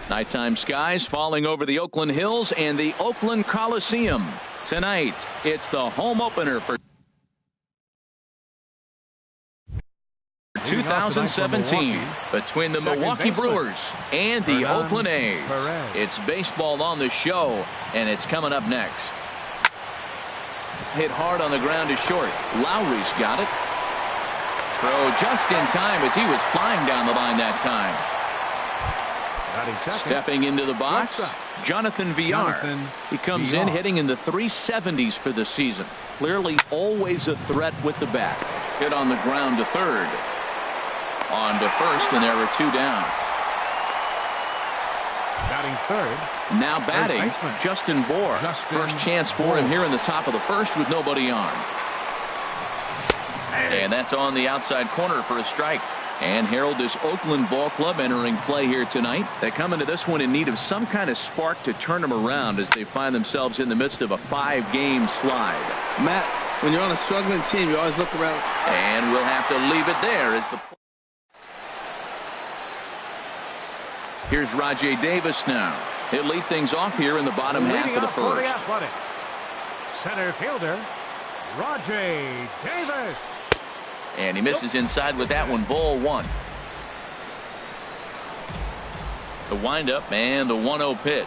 Nighttime skies falling over the Oakland Hills and the Oakland Coliseum. Tonight, it's the home opener for 2017 between the Milwaukee Brewers and the Oakland A's. It's baseball on the show, and it's coming up next. Hit hard on the ground to short. Lowry's got it. Throw just in time as he was flying down the line that time. Stepping into the box, Jonathan Villar. He comes in hitting in the 370s for the season. Clearly always a threat with the bat. Hit on the ground to third. On to first, and there are two down. Batting third. Now batting, Justin Bohr. First chance for him here in the top of the first with nobody on. And that's on the outside corner for a strike. And Harold, this Oakland ball club entering play here tonight. They come into this one in need of some kind of spark to turn them around as they find themselves in the midst of a 5-game slide. Matt, when you're on a struggling team, you always look around. And we'll have to leave it there as the. Here's Rajay Davis now. He'll lead things off here in the bottom half of the first. Center fielder, Rajay Davis. And he misses inside with that one. Ball one. The windup and the 1-0 pitch.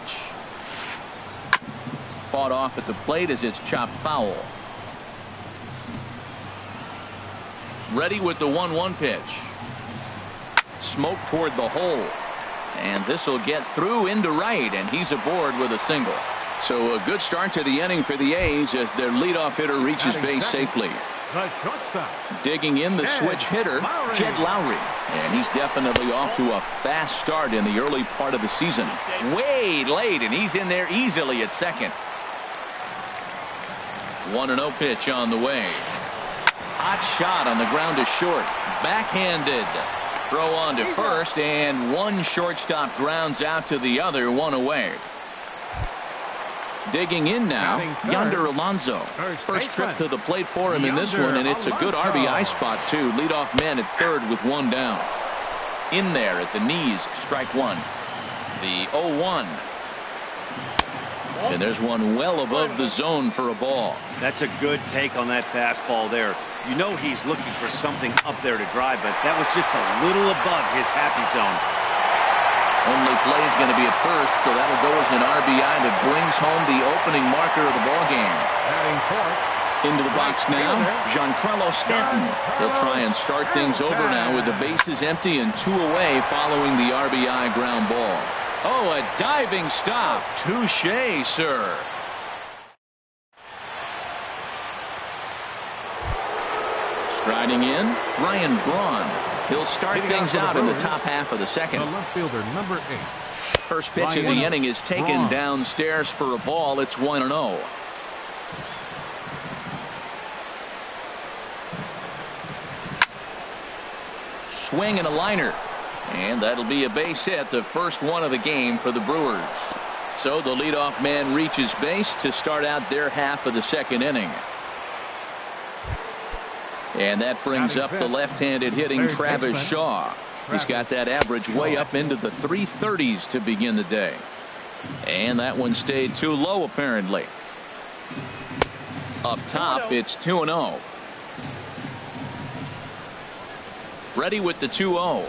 Fought off at the plate as it's chopped foul. Ready with the 1-1 pitch. Smoke toward the hole. And this will get through into right, and he's aboard with a single. So a good start to the inning for the A's as their leadoff hitter reaches base safely. The shortstop. Digging in the switch hitter, Jed Lowry. And he's definitely off to a fast start in the early part of the season. Way late, and he's in there easily at second. 1-0 pitch on the way. Hot shot on the ground to short. Backhanded. Throw on to first, and one shortstop grounds out to the other, one away. Digging in now, Yonder Alonso. First trip to the plate for him in this one, and it's a good RBI spot, too. Leadoff man at third with one down. In there at the knees, strike one. The 0-1. And there's one well above the zone for a ball. That's a good take on that fastball there. You know he's looking for something up there to drive, but that was just a little above his happy zone. Only play is going to be at first, so that'll go as an RBI that brings home the opening marker of the ball game. Into the box now, Giancarlo Stanton. He'll try and start things over now with the bases empty and two away following the RBI ground ball. Oh, a diving stop. Touché, sir. Striding in, Ryan Braun. He'll start things out in the top half of the second. The left fielder, number 8. First pitch of the inning is taken downstairs for a ball. It's 1-0. Swing and a liner. And that'll be a base hit, the first one of the game for the Brewers. So the leadoff man reaches base to start out their half of the second inning. And that brings up the left-handed hitting Travis Shaw. He's got that average way up into the 330s to begin the day. And that one stayed too low, apparently. Up top, it's 2-0. Ready with the 2-0.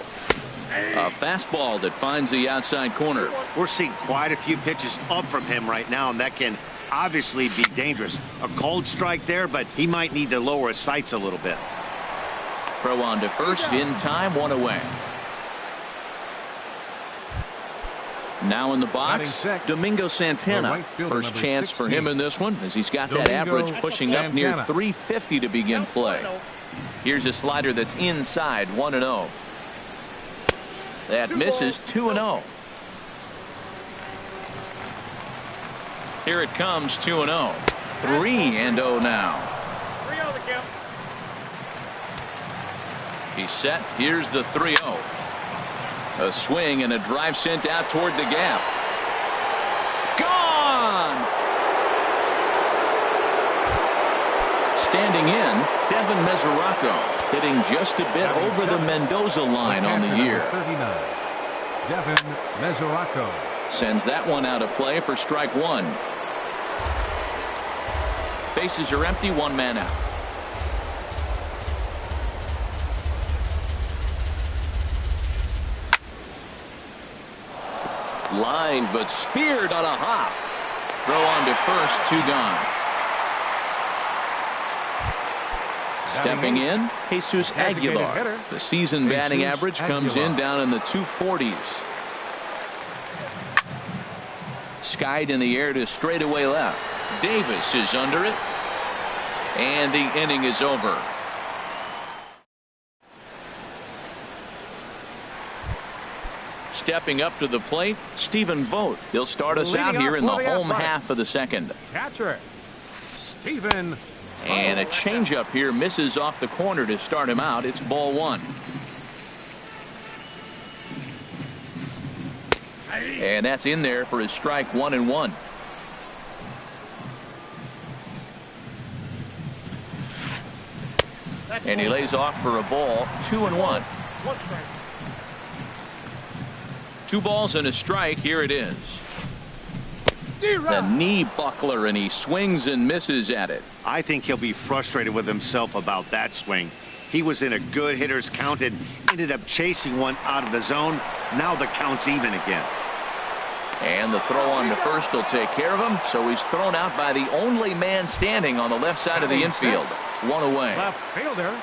A fastball that finds the outside corner. We're seeing quite a few pitches up from him right now, and that can obviously be dangerous. A cold strike there, but he might need to lower his sights a little bit. Throw on to first in time, one away. Now in the box, Domingo Santana. First chance for him in this one as he's got that average pushing up near 350 to begin play. Here's a slider that's inside, 1-0. That misses, 2-0. Here it comes, 2-0. 3-0 now. He's set. Here's the 3-0. A swing and a drive sent out toward the gap. Gone! Standing in, Devin Mesoraco, hitting just a bit over the Mendoza line on the year. Sends that one out of play for strike one. Bases are empty, one man out. Line, but speared on a hop. Throw on to first, two gone. Stepping in, Jesus Aguilar. The season batting average comes in down in the 240s. Skied in the air to straightaway left. Davis is under it. And the inning is over. Stepping up to the plate, Stephen Vogt. He'll start us out here in the home half of the second. Catcher, Stephen. And a changeup here misses off the corner to start him out. It's ball one. And that's in there for his strike 1-1. And he lays off for a ball, 2-1. 2 balls and a strike. Here it is. The knee buckler, and he swings and misses at it. I think he'll be frustrated with himself about that swing. He was in a good hitter's count and ended up chasing one out of the zone. Now the count's even again. And the throw on to first will take care of him. So he's thrown out by the only man standing on the left side of the infield. One away. Left fielder,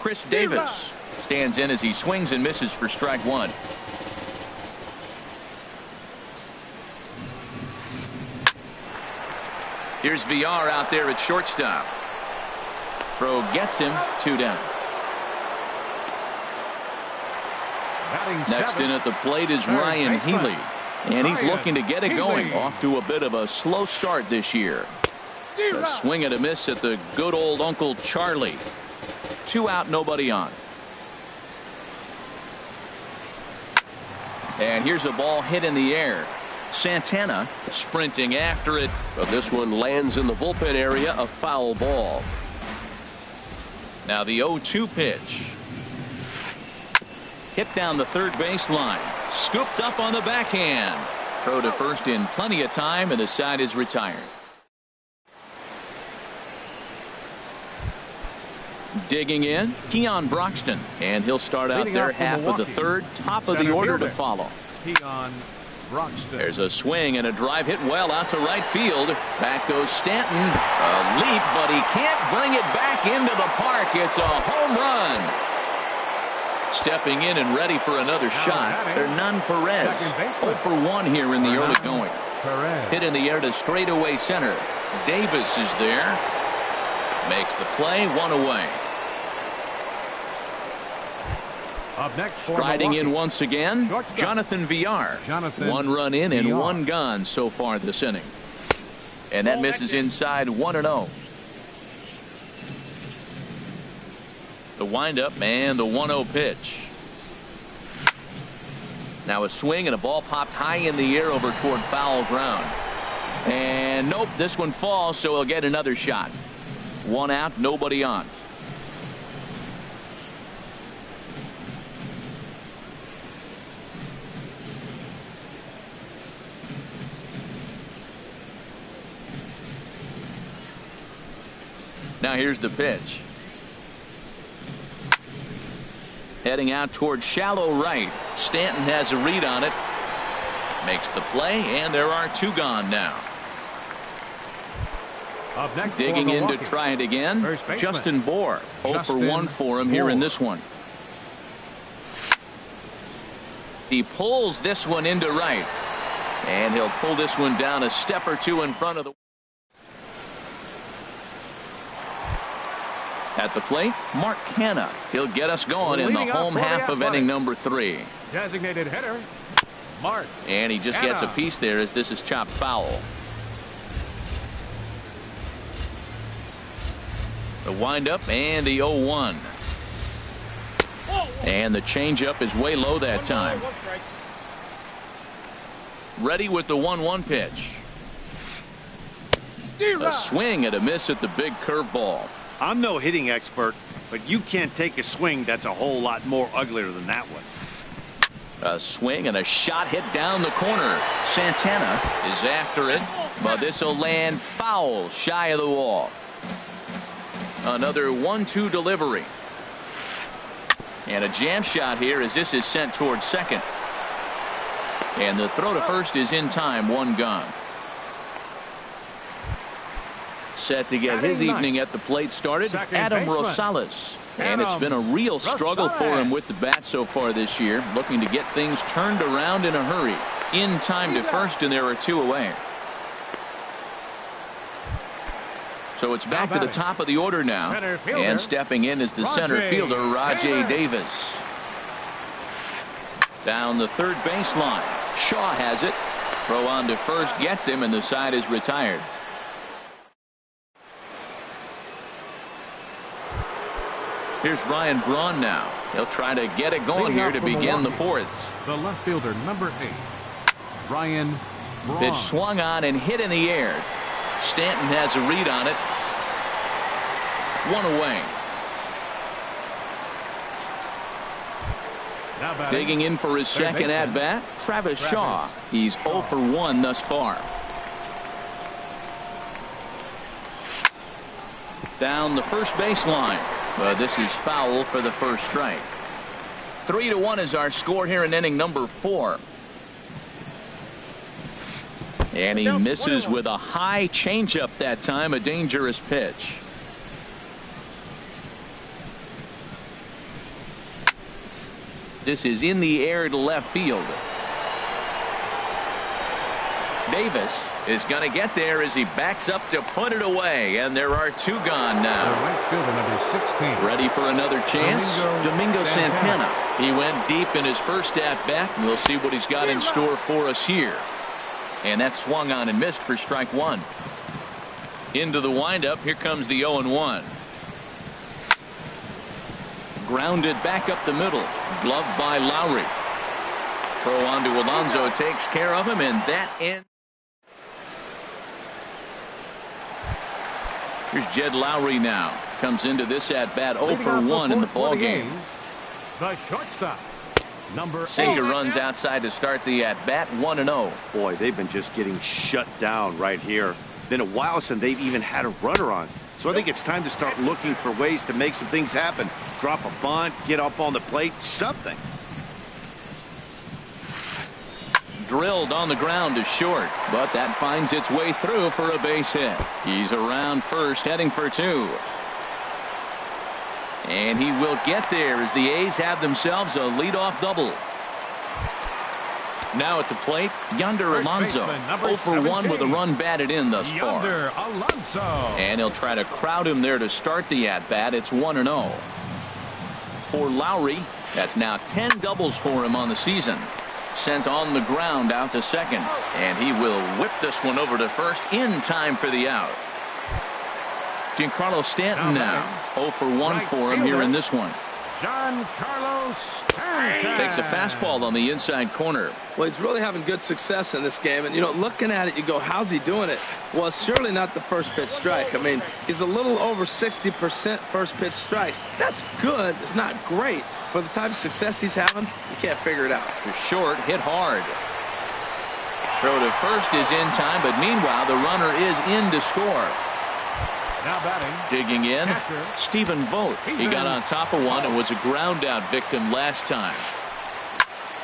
Chris Davis stands in as he swings and misses for strike one. Here's VR out there at shortstop. Throw gets him, 2 down. Next in at the plate is Ryan Healy. And he's looking to get it going. Off to a bit of a slow start this year. A swing and a miss at the good old Uncle Charlie. 2 out, nobody on. And here's a ball hit in the air. Santana sprinting after it, but this one lands in the bullpen area, a foul ball. Now the 0-2 pitch. Hit down the third baseline. Scooped up on the backhand. Throw to first in plenty of time, and the side is retired. Digging in, Keon Broxton, and he'll start out there half of the third, top of the order to follow. Keon Broxton. There's a swing and a drive hit well out to right field. Back goes Stanton. A leap, but he can't bring it back into the park. It's a home run. Stepping in and ready for another shot. Hernan Perez. 0 for 1 here in the early going. Hit in the air to straightaway center. Davis is there. Makes the play, 1 away. Up next, striding in once again, Jonathan VR. 1 run in and 1 gone so far this inning. And that misses inside, 1-0. The windup and the 1-0 pitch. Now a swing and a ball popped high in the air over toward foul ground. And nope, this one falls, so he'll get another shot. 1 out, nobody on. Now here's the pitch. Heading out toward shallow right. Stanton has a read on it. Makes the play, and there are 2 gone now. Up next, digging in to try it again. Justin Bohr. 0 for 1 for him here in this one. He pulls this one into right. And he'll pull this one down a step or 2 in front of the. At the plate, Mark Hanna. He'll get us going in the home half of inning number 3. Designated hitter, Mark. And he just gets a piece there as this is chopped foul. The windup and the 0-1. And the changeup is way low that time. Ready with the 1-1 pitch. A swing and a miss at the big curveball. I'm no hitting expert, but you can't take a swing that's a whole lot more uglier than that one. A swing and a shot hit down the corner. Santana is after it, but this will land foul shy of the wall. Another 1-2 delivery. And a jam shot here as this is sent towards second. And the throw to first is in time, one gone. Set to get his evening at the plate started, Adam Rosales. And it's been a real struggle for him with the bat so far this year, looking to get things turned around in a hurry. In time to first, and there are two away. So it's back to the top of the order now. And stepping in is the center fielder, Rajay Davis. Down the third baseline. Shaw has it. Throw on to first gets him, and the side is retired. Here's Ryan Braun now. He'll try to get it going here to begin the fourth. The left fielder, number 8, Ryan Braun. Pitch swung on and hit in the air. Stanton has a read on it. One away. Digging in for his second at bat, Travis Shaw. He's 0 for 1 thus far. Down the first baseline. But this is foul for the first strike. 3-1 is our score here in inning number 4. And he misses with a high changeup that time, a dangerous pitch. This is in the air to left field. Davis is going to get there as he backs up to put it away, and there are two gone now. Right fielder, number 16. Ready for another chance? Domingo Santana. He went deep in his first at bat. We'll see what he's got in store for us here. And that swung on and missed for strike one. Into the windup. Here comes the 0-1. Grounded back up the middle. Gloved by Lowry. Throw on to Alonso takes care of him, and that ends. Here's Jed Lowry now. Comes into this at bat 0 for 1 in the ball game. The shortstop, number 8. Singer runs outside to start the at bat 1-0. Boy, they've been just getting shut down right here. Been a while since they've even had a runner on. So I think it's time to start looking for ways to make some things happen. Drop a bunt, get up on the plate, something. Drilled on the ground to short, but that finds its way through for a base hit. He's around first, heading for 2. And he will get there as the A's have themselves a leadoff double. Now at the plate, Yonder Alonso, 0 for 1 with a run batted in thus far. And he'll try to crowd him there to start the at-bat. It's 1-0. For Lowry, that's now 10 doubles for him on the season. Sent on the ground out to second, and he will whip this one over to first in time for the out. Giancarlo Stanton now 0 for 1 for him here in this one. Giancarlo Stanton takes a fastball on the inside corner. Well, he's really having good success in this game, and you know, looking at it, you go, how's he doing it? Well, it's surely not the first pitch strike. I mean, he's a little over 60% first pitch strikes. That's good. It's not great. For the type of success he's having, you can't figure it out. The short hit hard. Throw to first is in time, but meanwhile the runner is in to score. Now batting. Digging in, catcher, Stephen Vogt. He got on top of one and was a ground out victim last time.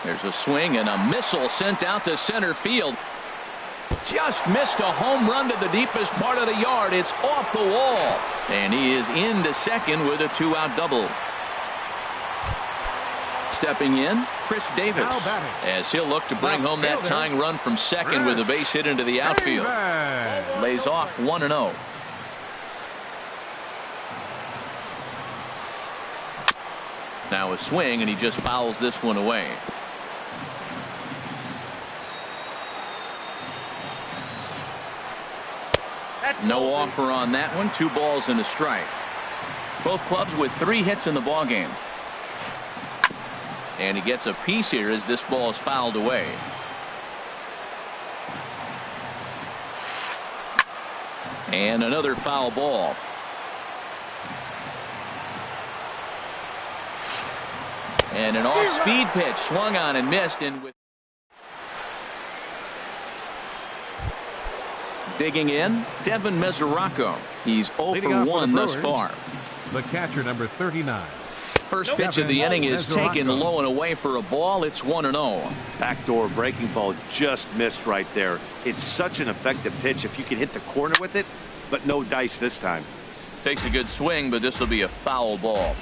There's a swing and a missile sent out to center field. Just missed a home run to the deepest part of the yard. It's off the wall. And he is into second with a 2-out double. Stepping in, Chris Davis, as he'll look to bring home that tying run from second with a base hit into the outfield. Lays off 1-0. Now a swing, and he just fouls this one away. No offer on that one. 2 balls and a strike. Both clubs with 3 hits in the ball game. And he gets a piece here as this ball is fouled away. And another foul ball. And an off-speed pitch swung on and missed. And with digging in, Devin Mesoraco. He's 0 for 1 thus far. The catcher, number 39. First pitch of the inning is taken low and away for a ball. It's 1-0. Backdoor breaking ball just missed right there. It's such an effective pitch if you can hit the corner with it, but no dice this time. Takes a good swing, but this will be a foul ball.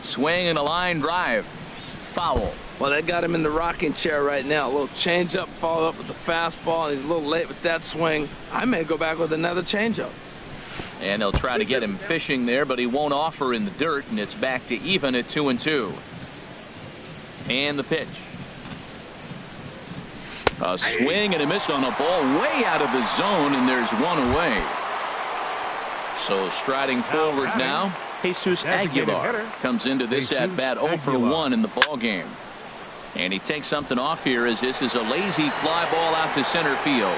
Swing and a line drive. Foul. Well, that got him in the rocking chair right now. A little changeup, followed up with the fastball, and he's a little late with that swing. I may go back with another changeup. And they'll try to get him fishing there, but he won't offer in the dirt, and it's back to even at 2-2. And the pitch. A swing and a miss on a ball way out of the zone, and there's one away. So striding forward now, Jesus Aguilar comes into this at bat 0 for 1 in the ball game. And he takes something off here as this is a lazy fly ball out to center field.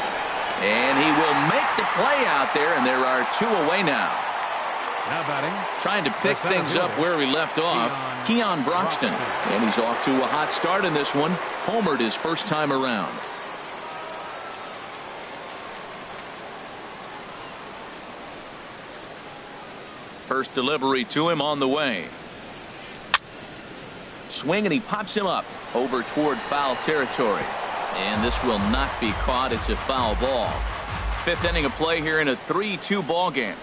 And he will make the play out there, and there are 2 away now. Now batting. Trying to pick things up where we left off, Keon Broxton. And he's off to a hot start in this one. Homered his first time around. First delivery to him on the way. Swing, and he pops him up over toward foul territory. And this will not be caught. It's a foul ball. 5th inning of play here in a 3-2 ball game.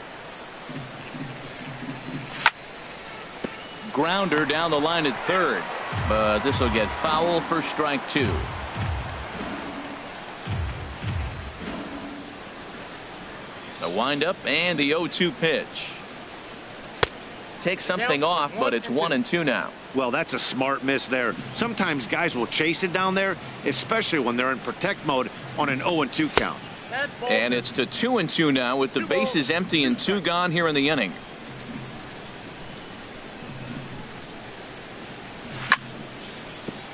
Grounder down the line at third, but this will get foul for strike 2. The windup and the 0-2 pitch. Takes something off, but it's 1-2 now. Well, that's a smart miss there. Sometimes guys will chase it down there, especially when they're in protect mode on an 0-2 count. And it's to 2-2 now with the bases empty and 2 gone here in the inning.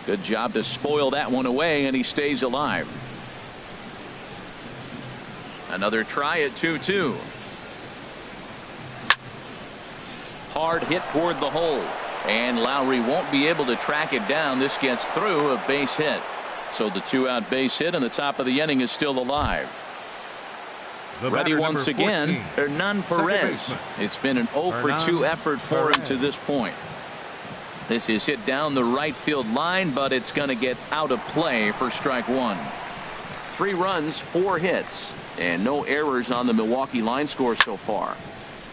Good job to spoil that one away, and he stays alive. Another try at 2-2. Hard hit toward the hole, and Lowry won't be able to track it down. This gets through a base hit. So the 2-out base hit, and the top of the inning is still alive. Ready once again, Hernan Perez. It's been an 0 for 2 effort for him to this point. This is hit down the right field line, but it's going to get out of play for strike 1. 3 runs, 4 hits, and no errors on the Milwaukee line score so far.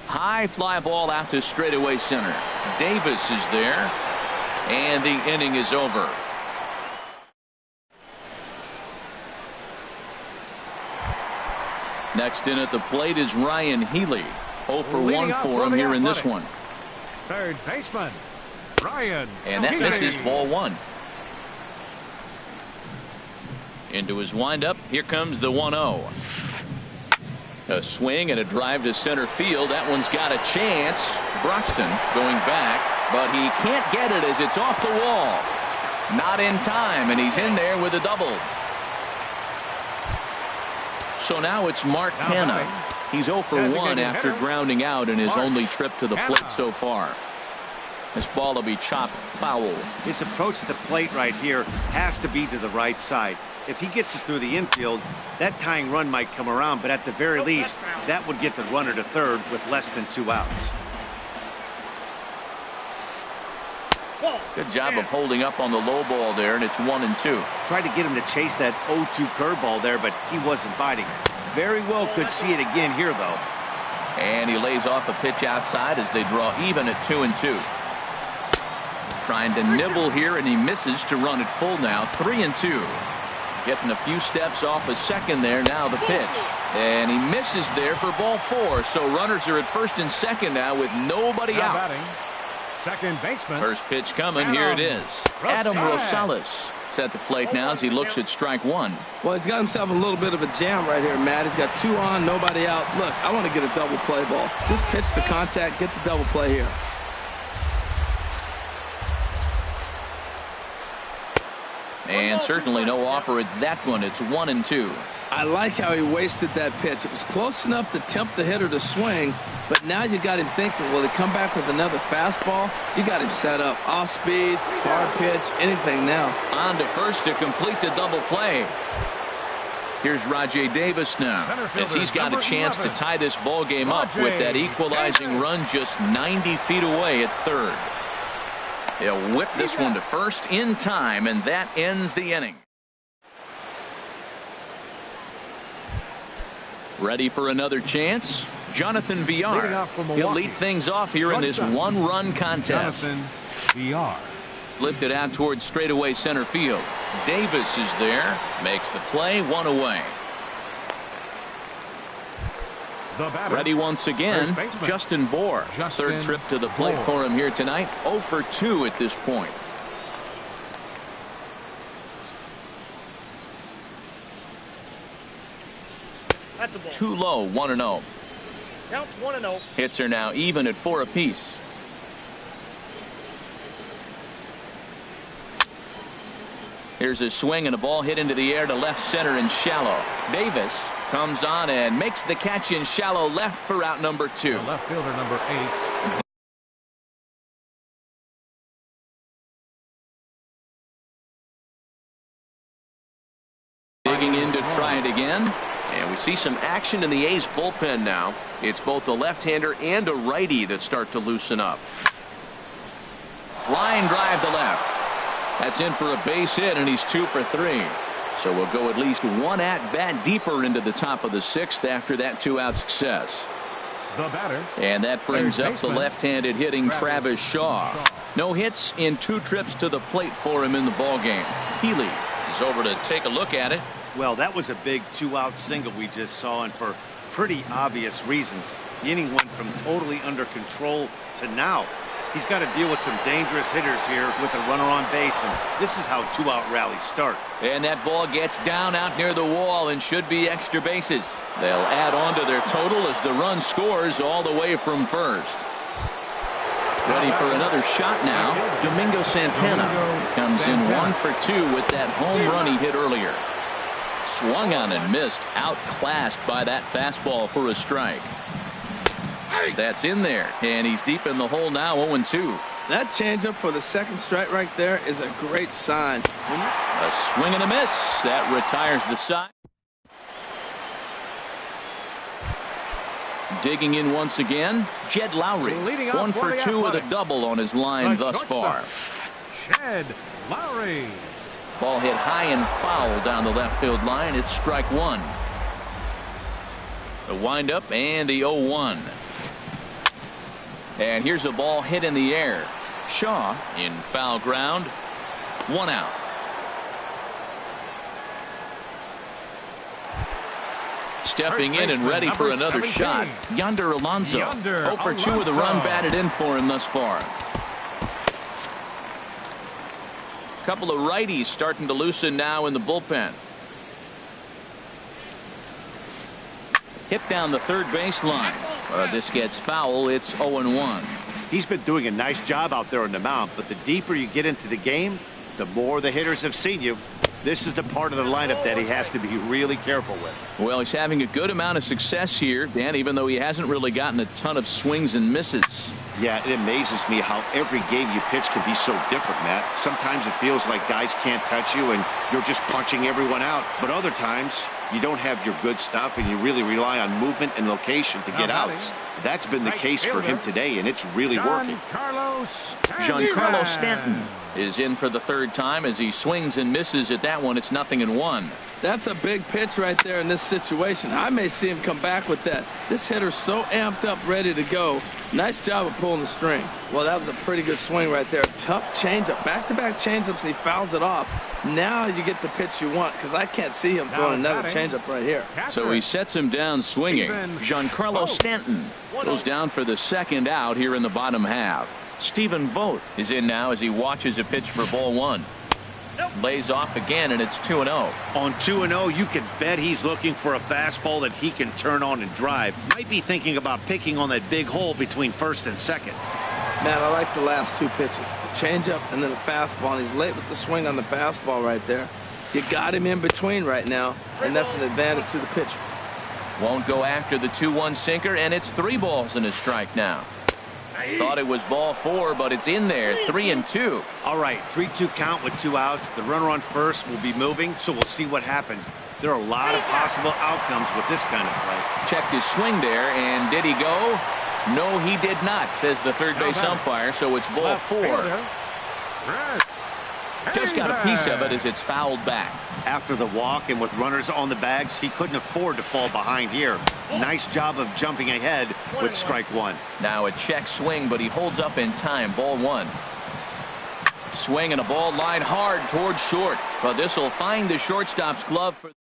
High fly ball out to straightaway center. Davis is there, and the inning is over. Next in at the plate is Ryan Healy. 0 for 1 for him here in this one. Third baseman, Ryan. And that misses ball 1. Into his windup. Here comes the 1-0. A swing and a drive to center field. That one's got a chance. Broxton going back, but he can't get it as it's off the wall. Not in time, and he's in there with a double. So now it's Mark Hanna. He's 0 for 1 after grounding out in his only trip to the plate so far. This ball will be chopped foul. His approach to the plate right here has to be to the right side. If he gets it through the infield, that tying run might come around, but at the very least, that would get the runner to third with less than 2 outs. Good job of holding up on the low ball there, and it's 1-2. Tried to get him to chase that 0-2 curveball there, but he wasn't biting. Very well could see it again here, though. And he lays off a pitch outside as they draw even at 2-2. Trying to nibble here, and he misses to run it full now. 3-2. Getting a few steps off a second there. Now the pitch, and he misses there for ball 4. So runners are at first and second now with nobody out. Batting, second baseman. First pitch coming. Here it is. Adam Rosales is at the plate now as he looks at strike 1. Well, he's got himself a little bit of a jam right here, Matt. He's got 2 on, nobody out. Look, I want to get a double play ball. Just pitch the contact, get the double play here. And certainly no offer at that one. It's 1-2. I like how he wasted that pitch. It was close enough to tempt the hitter to swing, but now you got him thinking, will he come back with another fastball? You got him set up. Off speed, hard pitch, anything now. On to first to complete the double play. Here's Rajay Davis now, as he's got a chance to tie this ball game up with that equalizing run just 90 feet away at third. He'll whip this one to first in time, and that ends the inning. Ready for another chance? Jonathan Villar. He'll lead things off here in this one-run contest. Jonathan Villar. Lifted out towards straightaway center field. Davis is there. Makes the play, one away. Ready once again, Justin Bohr. Third trip to the plate for him here tonight. 0 for 2 at this point. That's a ball. Too low, 1-0. Counts 1-0. Hits are now even at 4 apiece. Here's a swing and a ball hit into the air to left center and shallow. Davis comes on and makes the catch in shallow left for out number 2. The left fielder, number 8. Digging in to try it again. And we see some action in the A's bullpen now. It's both a left-hander and a righty that start to loosen up. Line drive to left. That's in for a base hit, and he's 2 for 3. So we'll go at least one at-bat deeper into the top of the 6th after that 2-out success. The batter. And that brings up the left-handed hitting Travis Shaw. No hits in 2 trips to the plate for him in the ballgame. Healy is over to take a look at it. Well, that was a big 2-out single we just saw, and for pretty obvious reasons. The inning went from totally under control to now. He's got to deal with some dangerous hitters here with a runner on base, and this is how 2-out rallies start. And that ball gets down out near the wall and should be extra bases. They'll add on to their total as the run scores all the way from first. Ready for another shot now. Domingo Santana comes in 1 for 2 with that home run he hit earlier. Swung on and missed, outclassed by that fastball for a strike. That's in there, and he's deep in the hole now, 0-2. That changeup for the second strike right there is a great sign. A swing and a miss. That retires the side. Digging in once again, Jed Lowry. 1 for 2 with a double on his line thus far. Jed Lowry. Ball hit high and foul down the left field line. It's strike 1. The windup and the 0-1. And here's a ball hit in the air. Shaw in foul ground. 1 out. Stepping in and ready for another shot. Yonder Alonso. 0 for 2 with a run batted in for him thus far. Couple of righties starting to loosen now in the bullpen. Hit down the third baseline. This gets foul. It's 0-1. He's been doing a nice job out there on the mound, but the deeper you get into the game, the more the hitters have seen you. This is the part of the lineup that he has to be really careful with. Well, he's having a good amount of success here, Dan, even though he hasn't really gotten a ton of swings and misses. Yeah, it amazes me how every game you pitch can be so different, Matt. Sometimes it feels like guys can't touch you and you're just punching everyone out. But other times you don't have your good stuff and you really rely on movement and location to get outs. That's been the case for him today, and it's really working. Giancarlo Stanton is in for the 3rd time as he swings and misses at that one. It's 0-1. That's a big pitch right there in this situation. I may see him come back with that. This hitter's so amped up, ready to go. Nice job of pulling the string. Well, that was a pretty good swing right there. Tough changeup. Back-to-back changeups, and he fouls it off. Now you get the pitch you want, because I can't see him throwing another changeup right here. So he sets him down swinging. Giancarlo Stanton goes down for the 2nd out here in the bottom half. Stephen Vogt is in now as he watches a pitch for ball 1. Lays off again, and it's 2-0. On 2-0, you can bet he's looking for a fastball that he can turn on and drive. Might be thinking about picking on that big hole between 1st and 2nd. Man, I like the last 2 pitches. The changeup and then the fastball, and he's late with the swing on the fastball right there. You got him in between right now, and that's an advantage to the pitcher. Won't go after the 2-1 sinker, and it's 3 balls and a strike now. Thought it was ball 4, but it's in there. 3-2. All right, 3-2 count with 2 outs. The runner on first will be moving, so we'll see what happens. There are a lot of possible outcomes with this kind of play. Checked his swing there, and did he go? No, he did not, says the third base umpire, so it's ball 4. Just got a piece of it as it's fouled back. After the walk and with runners on the bags, he couldn't afford to fall behind here. Nice job of jumping ahead with strike 1. Now a check swing, but he holds up in time. Ball 1. Swing and a ball line hard towards short, but this will find the shortstop's glove for.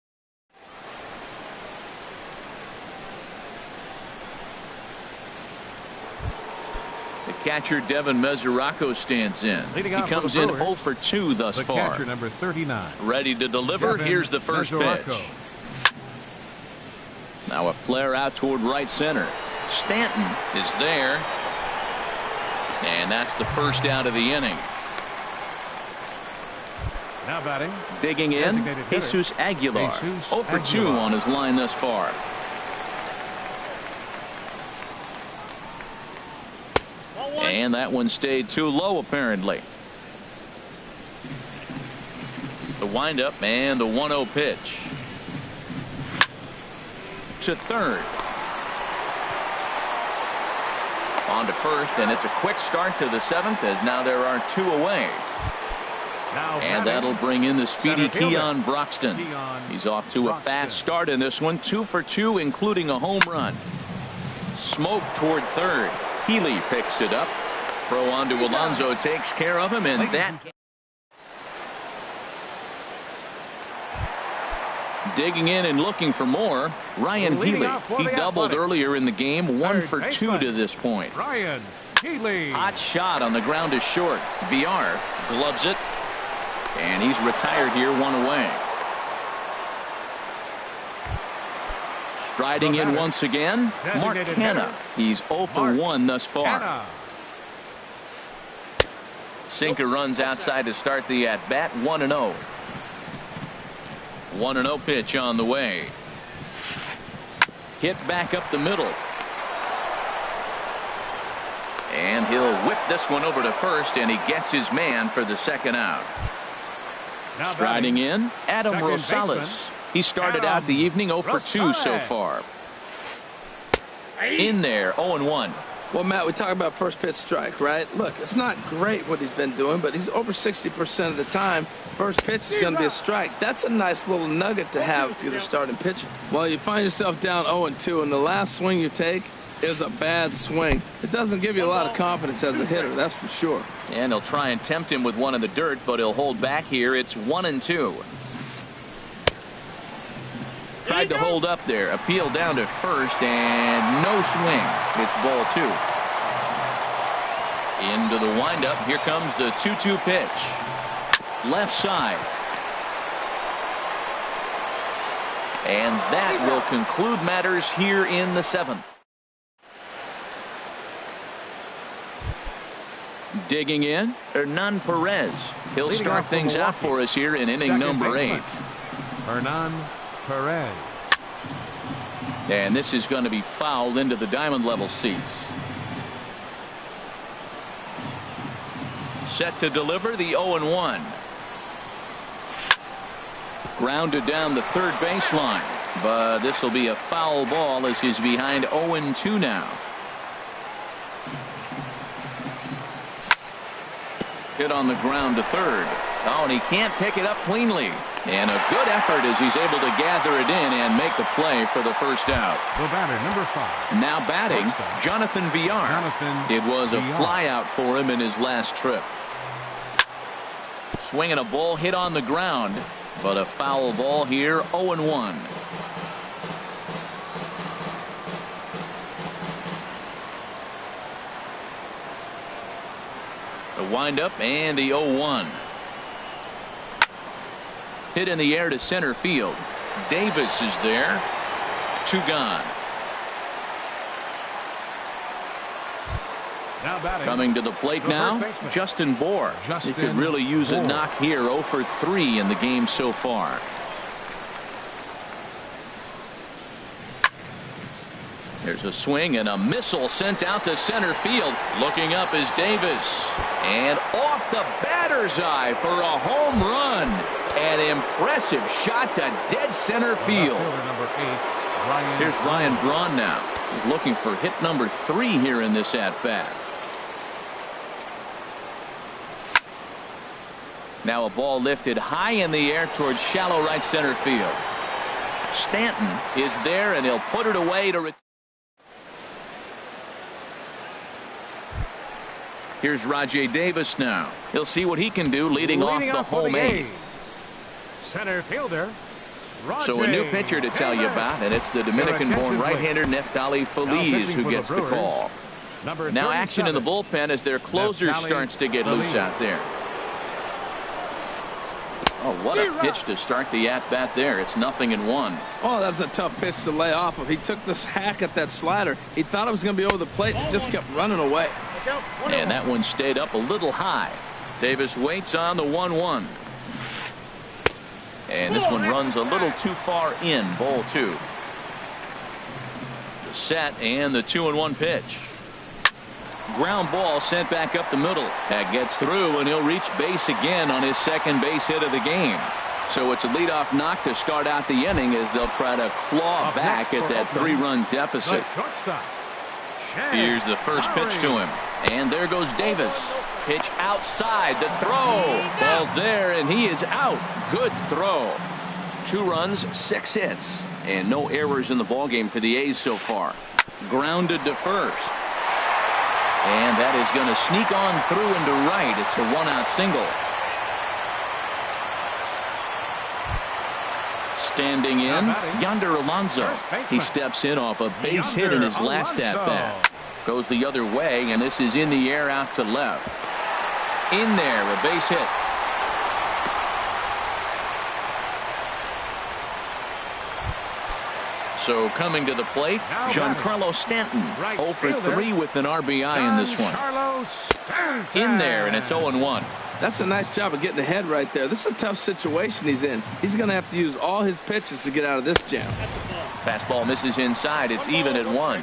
The catcher Devin Mesoraco stands in. He comes in 0 for 2 thus far. Catcher number 39. Ready to deliver. Here's the first pitch. Now a flare out toward right center. Stanton is there. And that's the first out of the inning. Now batting. Digging in, Jesus Aguilar. 0 for 2 on his line thus far. And that one stayed too low, apparently. The windup and the 1-0 pitch. To third. On to first, and it's a quick start to the 7th as now there are 2 away. And that'll bring in the speedy Keon Broxton. He's off to a fast start in this one. 2 for 2, including a home run. Smoke toward third. Healy picks it up. Throw on to Alonso takes care of him, and that. Digging in and looking for more. Ryan Healy. He doubled earlier in the game. 1 for 2 to this point. Ryan Healy. Hot shot on the ground is short. VR gloves it. And he's retired here, 1 away. Striding in once again, Mark Hanna. He's 0 for 1 thus far. Sinker runs outside to start the at-bat. 1-0. 1-0 pitch on the way. Hit back up the middle. And he'll whip this one over to first, and he gets his man for the second out. Striding in, Adam Rosales. He started out the evening 0 for 2 so far. In there, 0-1. Well, Matt, we talk about first pitch strike, right? Look, it's not great what he's been doing, but he's over 60% of the time. First pitch is going to be a strike. That's a nice little nugget to have if you're the starting pitcher. Well, you find yourself down 0-2, and the last swing you take is a bad swing. It doesn't give you a lot of confidence as a hitter, that's for sure. And he'll try and tempt him with one in the dirt, but he'll hold back here. It's 1-2. Tried to hold up there. Appeal down to first, and no swing. It's ball 2. Into the windup. Here comes the 2-2 pitch. Left side. And that will conclude matters here in the 7th. Digging in, Hernan Perez. He'll start things out for us here in inning number 8. Hernan Perez. And this is going to be fouled into the diamond level seats. Set to deliver the 0-1. Grounded down the third baseline, but this will be a foul ball as he's behind 0-2 now. Hit on the ground to third. Oh, and he can't pick it up cleanly. And a good effort as he's able to gather it in and make the play for the first out. The batter, number 5. Now batting, Jonathan Villar. It was a fly out for him in his last trip. Swinging a ball hit on the ground, but a foul ball here, 0-1. The windup and the 0-1. Hit in the air to center field. Davis is there. 2 gone. Coming to the plate now, Justin Bohr. He could really use a knock here. 0 for 3 in the game so far. There's a swing and a missile sent out to center field. Looking up is Davis. And off the batter's eye for a home run. An impressive shot to dead center field. Here's Ryan Braun now. He's looking for hit number 3 here in this at-bat. Now a ball lifted high in the air towards shallow right center field. Stanton is there, and he'll put it away to. Here's Rajay Davis now. He'll see what he can do leading off the home 8. Center fielder. So a new pitcher to tell you about, and it's the Dominican-born right-hander Neftali Feliz who gets the call. Now action in the bullpen as their closer starts to get loose out there. Oh, what a pitch to start the at-bat there. It's 0-1. Oh, that was a tough pitch to lay off of. He took this hack at that slider. He thought it was going to be over the plate and just kept running away. And that one stayed up a little high. Davis waits on the 1-1. And this one runs a little too far in. Ball 2. The set and the 2-1 pitch. Ground ball sent back up the middle. That gets through, and he'll reach base again on his second base hit of the game. So it's a leadoff knock to start out the inning as they'll try to claw back at that 3-run deficit. Here's the first pitch to him. And there goes Davis. Pitch outside. The throw. Ball's there, and he is out. Good throw. 2 runs, 6 hits, and no errors in the ballgame for the A's so far. Grounded to first. And that is going to sneak on through into right. It's a 1-out single. Standing in, Yonder Alonso. He steps in off a base hit in his last at-bat. Goes the other way, and this is in the air out to left. In there, a base hit. So coming to the plate, Giancarlo Stanton. 0 for 3 with an RBI in this one. In there, and it's 0-1. That's a nice job of getting ahead right there. This is a tough situation he's in. He's going to have to use all his pitches to get out of this jam. Fastball misses inside. It's even at 1.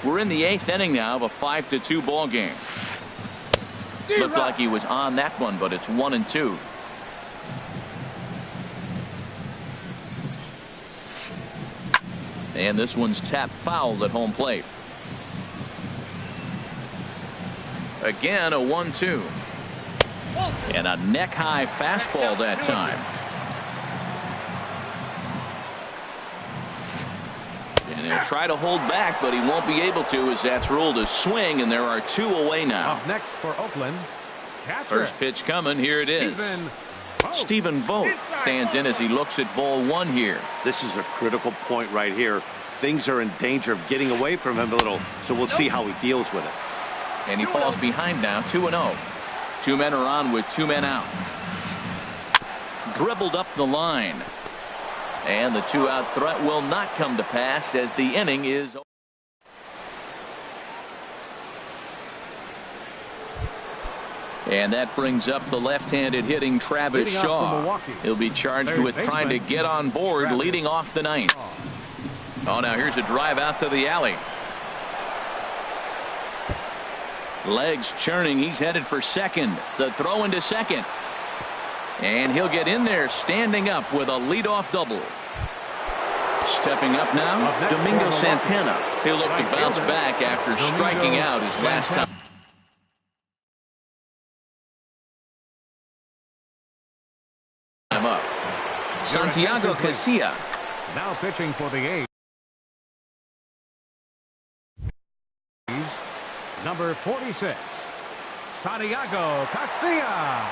We're in the 8th inning now of a 5-2 ball game. Looked like he was on that one, but it's 1-2. And this one's tapped foul at home plate. Again, a 1-2. And a neck-high fastball that time. And he'll try to hold back, but he won't be able to as that's ruled a swing, and there are 2 away now. Up next for Oakland, first pitch coming. Here it is. Stephen Vogt stands in as he looks at ball 1 here. This is a critical point right here. Things are in danger of getting away from him a little, so we'll see how he deals with it. And he falls behind now, 2-0. 2 men are on with 2 men out. Dribbled up the line. And the 2-out threat will not come to pass as the inning is. And that brings up the left-handed hitting Travis Shaw. He'll be charged with trying to get on board leading off the 9th. Oh, now here's a drive out to the alley. Legs churning. He's headed for second. The throw into second. And he'll get in there standing up with a leadoff double. Stepping up now, Domingo Santana. He'll look to bounce back after striking out his last time. Up. Santiago Casilla. Now pitching for the A's. Number 46, Santiago Casilla.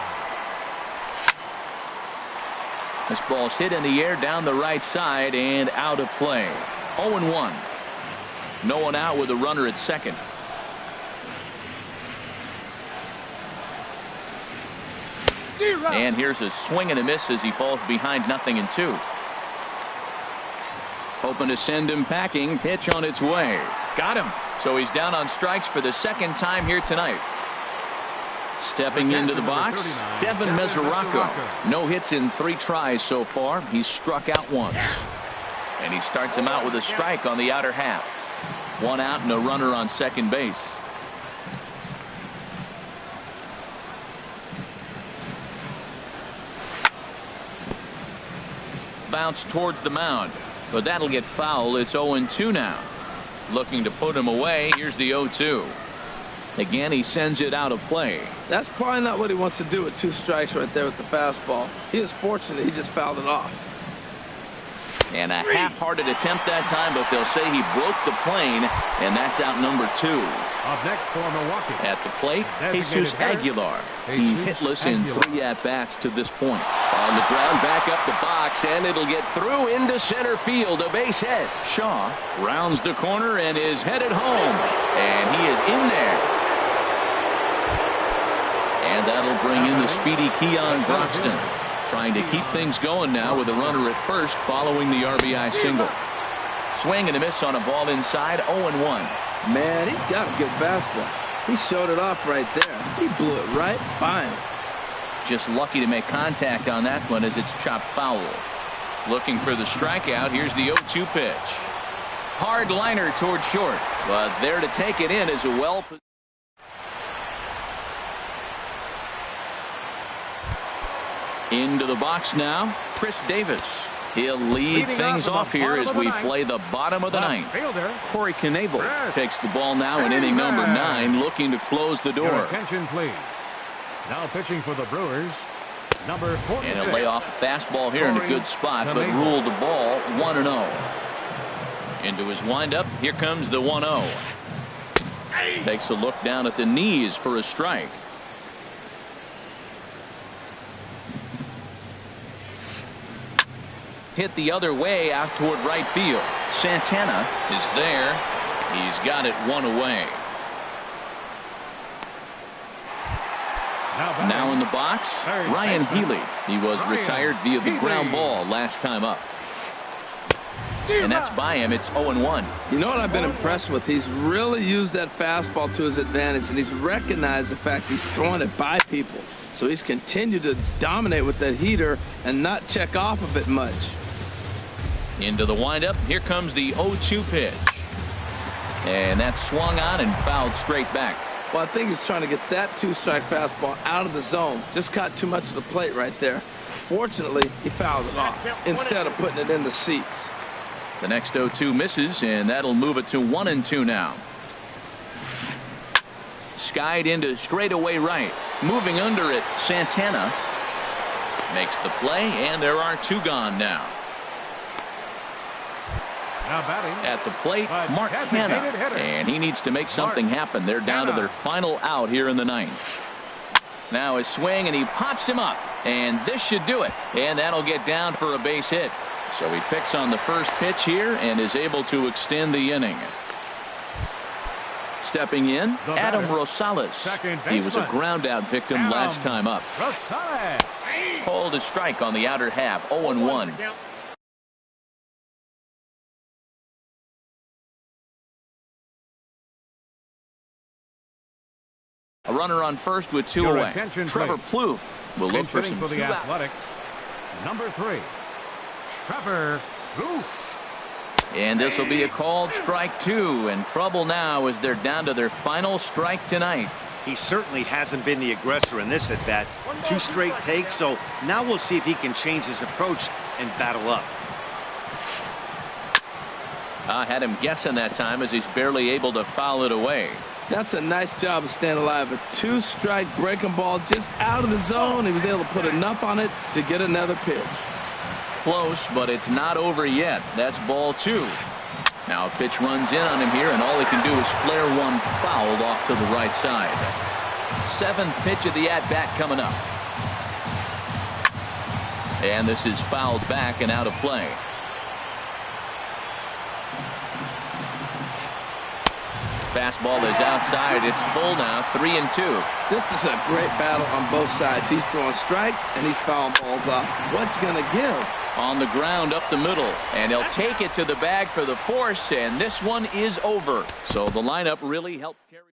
This ball's hit in the air down the right side and out of play. 0-1. No one out with a runner at second. And here's a swing and a miss as he falls behind 0-2. Hoping to send him packing. Pitch on its way. Got him. So he's down on strikes for the second time here tonight. Stepping into the box, Devin Mesoraco. No hits in 3 tries so far. He's struck out once. And he starts him out with a strike on the outer half. 1 out and a runner on second base. Bounce towards the mound, but that'll get foul. It's 0-2 now. Looking to put him away. Here's the 0-2. Again, he sends it out of play. That's probably not what he wants to do with 2 strikes right there with the fastball. He was fortunate he just fouled it off. And a half-hearted attempt that time, but they'll say he broke the plane, and that's out number 2. Up next for Milwaukee. At the plate, Jesus Aguilar. He's hitless in 3 at-bats to this point. On the ground, back up the box, and it'll get through into center field. A base hit. Shaw rounds the corner and is headed home. And he is in there. And that'll bring in the speedy Keon Broxton. Trying to keep things going now with a runner at first following the RBI single. Swing and a miss on a ball inside. 0-1. Man, he's got a good fastball. He showed it off right there. He blew it right by him. Just lucky to make contact on that one as it's chopped foul. Looking for the strikeout. Here's the 0-2 pitch. Hard liner toward short, but there to take it in is a well. Into the box now, Chris Davis. He'll lead things off here as we play the bottom of the ninth. Corey Knebel takes the ball now in inning number 9, looking to close the door. Your attention, please. Now pitching for the Brewers, number 46. And he'll lay off a fastball here in a good spot, but ruled the ball 1-0. Into his windup, here comes the 1-0. Takes a look down at the knees for a strike. Hit the other way out toward right field. Santana is there. He's got it 1 away. Now in the box, Ryan Healy. He was retired via the ground ball last time up. And that's by him. It's 0-1. You know what I've been impressed with? He's really used that fastball to his advantage, and he's recognized the fact he's throwing it by people. So he's continued to dominate with that heater and not check off of it much. Into the windup. Here comes the 0-2 pitch. And that's swung on and fouled straight back. Well, I think he's trying to get that 2-strike fastball out of the zone. Just caught too much of the plate right there. Fortunately, he fouled it off instead of putting it in the seats. The next 0-2 misses, and that'll move it to 1-2 now. Skied into straightaway right. Moving under it, Santana makes the play, and there are 2 gone now. Now batting at the plate, Mark Hanna, and he needs to make something happen. They're down to their final out here in the 9th. Now a swing, and he pops him up, and this should do it, and that'll get down for a base hit. So he picks on the first pitch here and is able to extend the inning. Stepping in, Adam Rosales. He was a ground out victim last time up. Called a strike on the outer half. 0-1. A runner on first with 2 away. Trevor Plouffe will look for some the Athletic. Number 3, Trevor Plouffe. And this will be a called strike 2, and trouble now as they're down to their final strike tonight. He certainly hasn't been the aggressor in this at bat. 2 straight takes, so now we'll see if he can change his approach and battle up. I had him guessing that time as he's barely able to foul it away. That's a nice job of staying alive. A 2-strike breaking ball just out of the zone. He was able to put enough on it to get another pitch. Close, but it's not over yet. That's ball 2. Now a pitch runs in on him here, and all he can do is flare one fouled off to the right side. 7th pitch of the at-bat coming up. And this is fouled back and out of play. Fastball is outside. It's full now, 3-2. This is a great battle on both sides. He's throwing strikes and he's fouling balls up. What's going to give? On the ground up the middle, and he'll take it to the bag for the force, and this one is over. So the lineup really helped carry.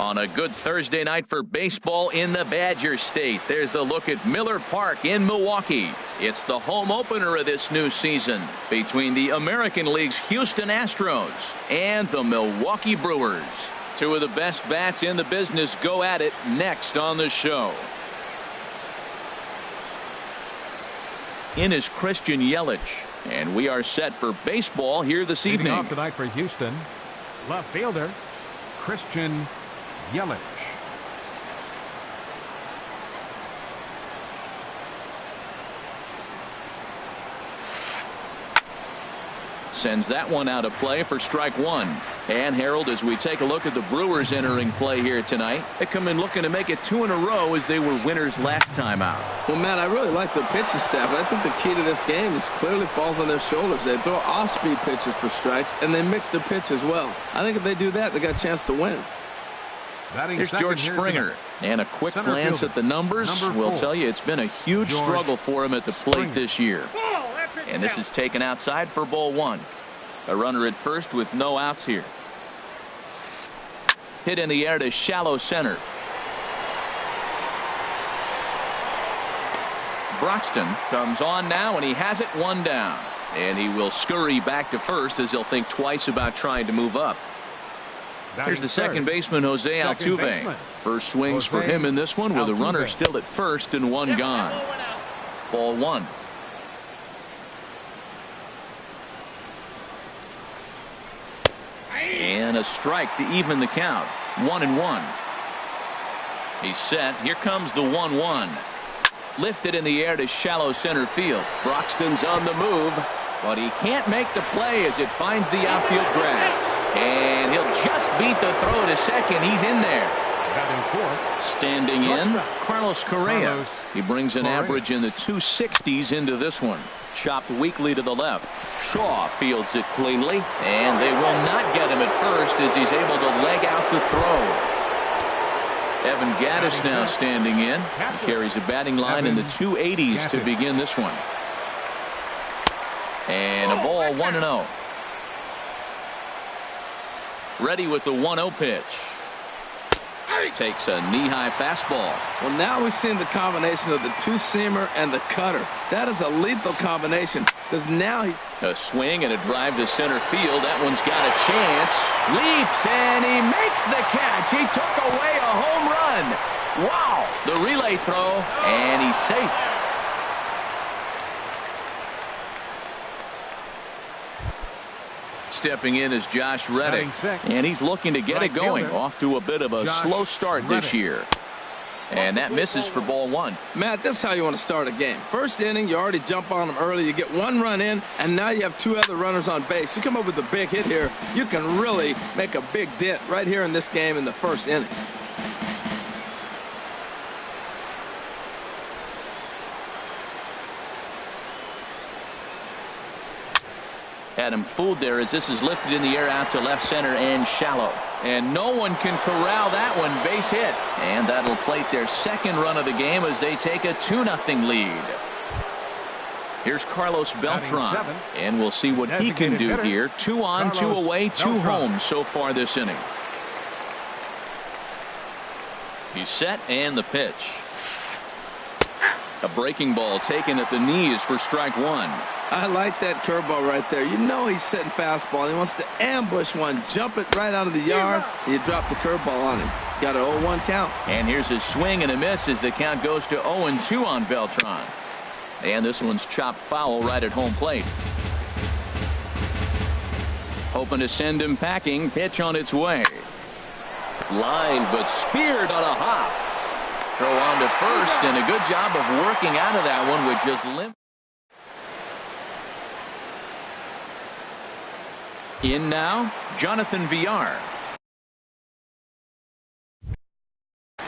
On a good Thursday night for baseball in the Badger State, there's a look at Miller Park in Milwaukee. It's the home opener of this new season between the American League's Houston Astros and the Milwaukee Brewers. Two of the best bats in the business go at it next on the show. In is Christian Yelich, and we are set for baseball here this evening. Leading off tonight for Houston, left fielder Christian Yelich. Sends that one out of play for strike one. And Harold, as we take a look at the Brewers entering play here tonight, they come in looking to make it 2 in a row as they were winners last time out. Well, Matt, I really like the pitching staff, but I think the key to this game is clearly falls on their shoulders. They throw off-speed pitches for strikes, and they mix the pitch as well. I think if they do that, they got a chance to win. Here's George Springer, and a quick glance at the numbers will tell you it's been a huge struggle for him at the plate this year. And this is taken outside for ball one. A runner at first with no outs here. Hit in the air to shallow center. Broxton comes on now, and he has it 1 down. And he will scurry back to first as he'll think twice about trying to move up. Here's the second baseman, Jose Altuve. First swings for him in this one with a runner still at first and 1 gone. Ball one. And a strike to even the count. 1-1. He's set. Here comes the 1-1. Lifted in the air to shallow center field. Broxton's on the move, but he can't make the play as it finds the outfield grass. And he'll just beat the throw to second. He's in there. Standing in, Carlos Correa. He brings an average in the 260s into this one. Chopped weakly to the left. Shaw fields it cleanly, and they will not get him at first as he's able to leg out the throw. Evan Gattis now standing in. He carries a batting line in the 280s to begin this one. And a ball 1-0. Ready with the 1-0 pitch. Takes a knee-high fastball. Well, now we've seen the combination of the two-seamer and the cutter. That is a lethal combination because now he... A swing and a drive to center field. That one's got a chance. Leaps, and he makes the catch. He took away a home run. Wow. The relay throw, and he's safe. Stepping in is Josh Reddick, and he's looking to get it going. Off to a bit of a slow start this year. And that misses for ball one. Matt, this is how you want to start a game. First inning, you already jump on them early. You get 1 run in, and now you have 2 other runners on base. You come up with a big hit here, you can really make a big dent right here in this game in the first inning. Had him fooled there as this is lifted in the air out to left center and shallow. And no one can corral that one. Base hit. And that'll plate their second run of the game as they take a 2-0 lead. Here's Carlos Beltran. And we'll see what he can do here. 2 on, 2 away, 2 home so far this inning. He's set and the pitch. A breaking ball taken at the knees for strike one. I like that curveball right there. You know he's setting fastball. And he wants to ambush one, jump it right out of the yard, and you drop the curveball on him. Got an 0-1 count. And here's a swing and a miss as the count goes to 0-2 on Beltran. And this one's chopped foul right at home plate. Hoping to send him packing. Pitch on its way. Line, but speared on a hop. Throw on to first, and a good job of working out of that one with just limp. In now, Jonathan Villar.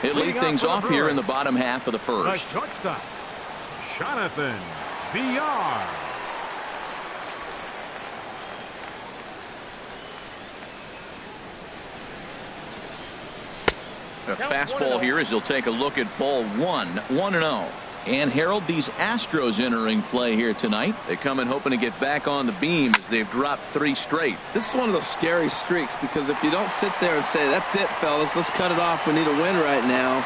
He'll lead things off here in the bottom half of the first. The shortstop, Jonathan Villar. A fastball here as he'll take a look at ball one. 1-0. And Harold, these Astros entering play here tonight. They come in hoping to get back on the beam as they've dropped 3 straight. This is one of those scary streaks because if you don't sit there and say, that's it, fellas, let's cut it off, we need a win right now,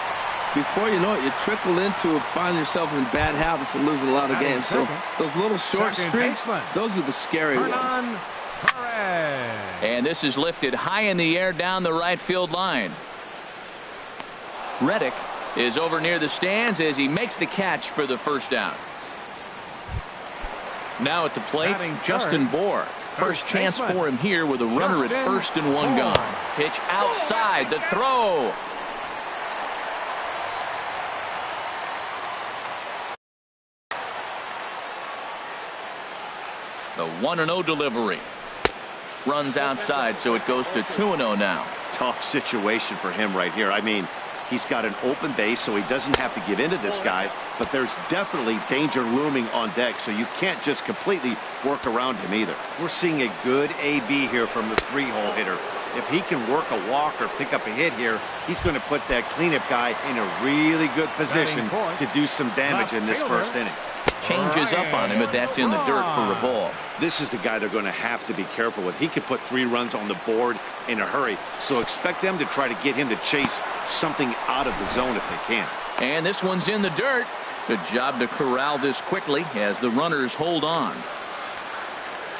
before you know it, you trickle into find yourself in bad habits and losing a lot of games. So those little short streaks, those are the scary ones. And this is lifted high in the air down the right field line. Reddick is over near the stands as he makes the catch for the first down. Now at the plate, Justin Bohr. First chance for him here with a runner at first and 1 gone. Pitch outside, the throw. The 1-0 delivery. Runs outside, so it goes to 2-0 now. Tough situation for him right here. I mean, he's got an open base, so he doesn't have to give in to this guy, but there's definitely danger looming on deck, so you can't just completely work around him either. We're seeing a good AB here from the 3-hole hitter. If he can work a walk or pick up a hit here, he's going to put that cleanup guy in a really good position to do some damage in this first inning. Changes up on him, but that's in the dirt for a ball. This is the guy they're going to have to be careful with. He can put 3 runs on the board in a hurry, so expect them to try to get him to chase something out of the zone if they can. And this one's in the dirt. Good job to corral this quickly as the runners hold on.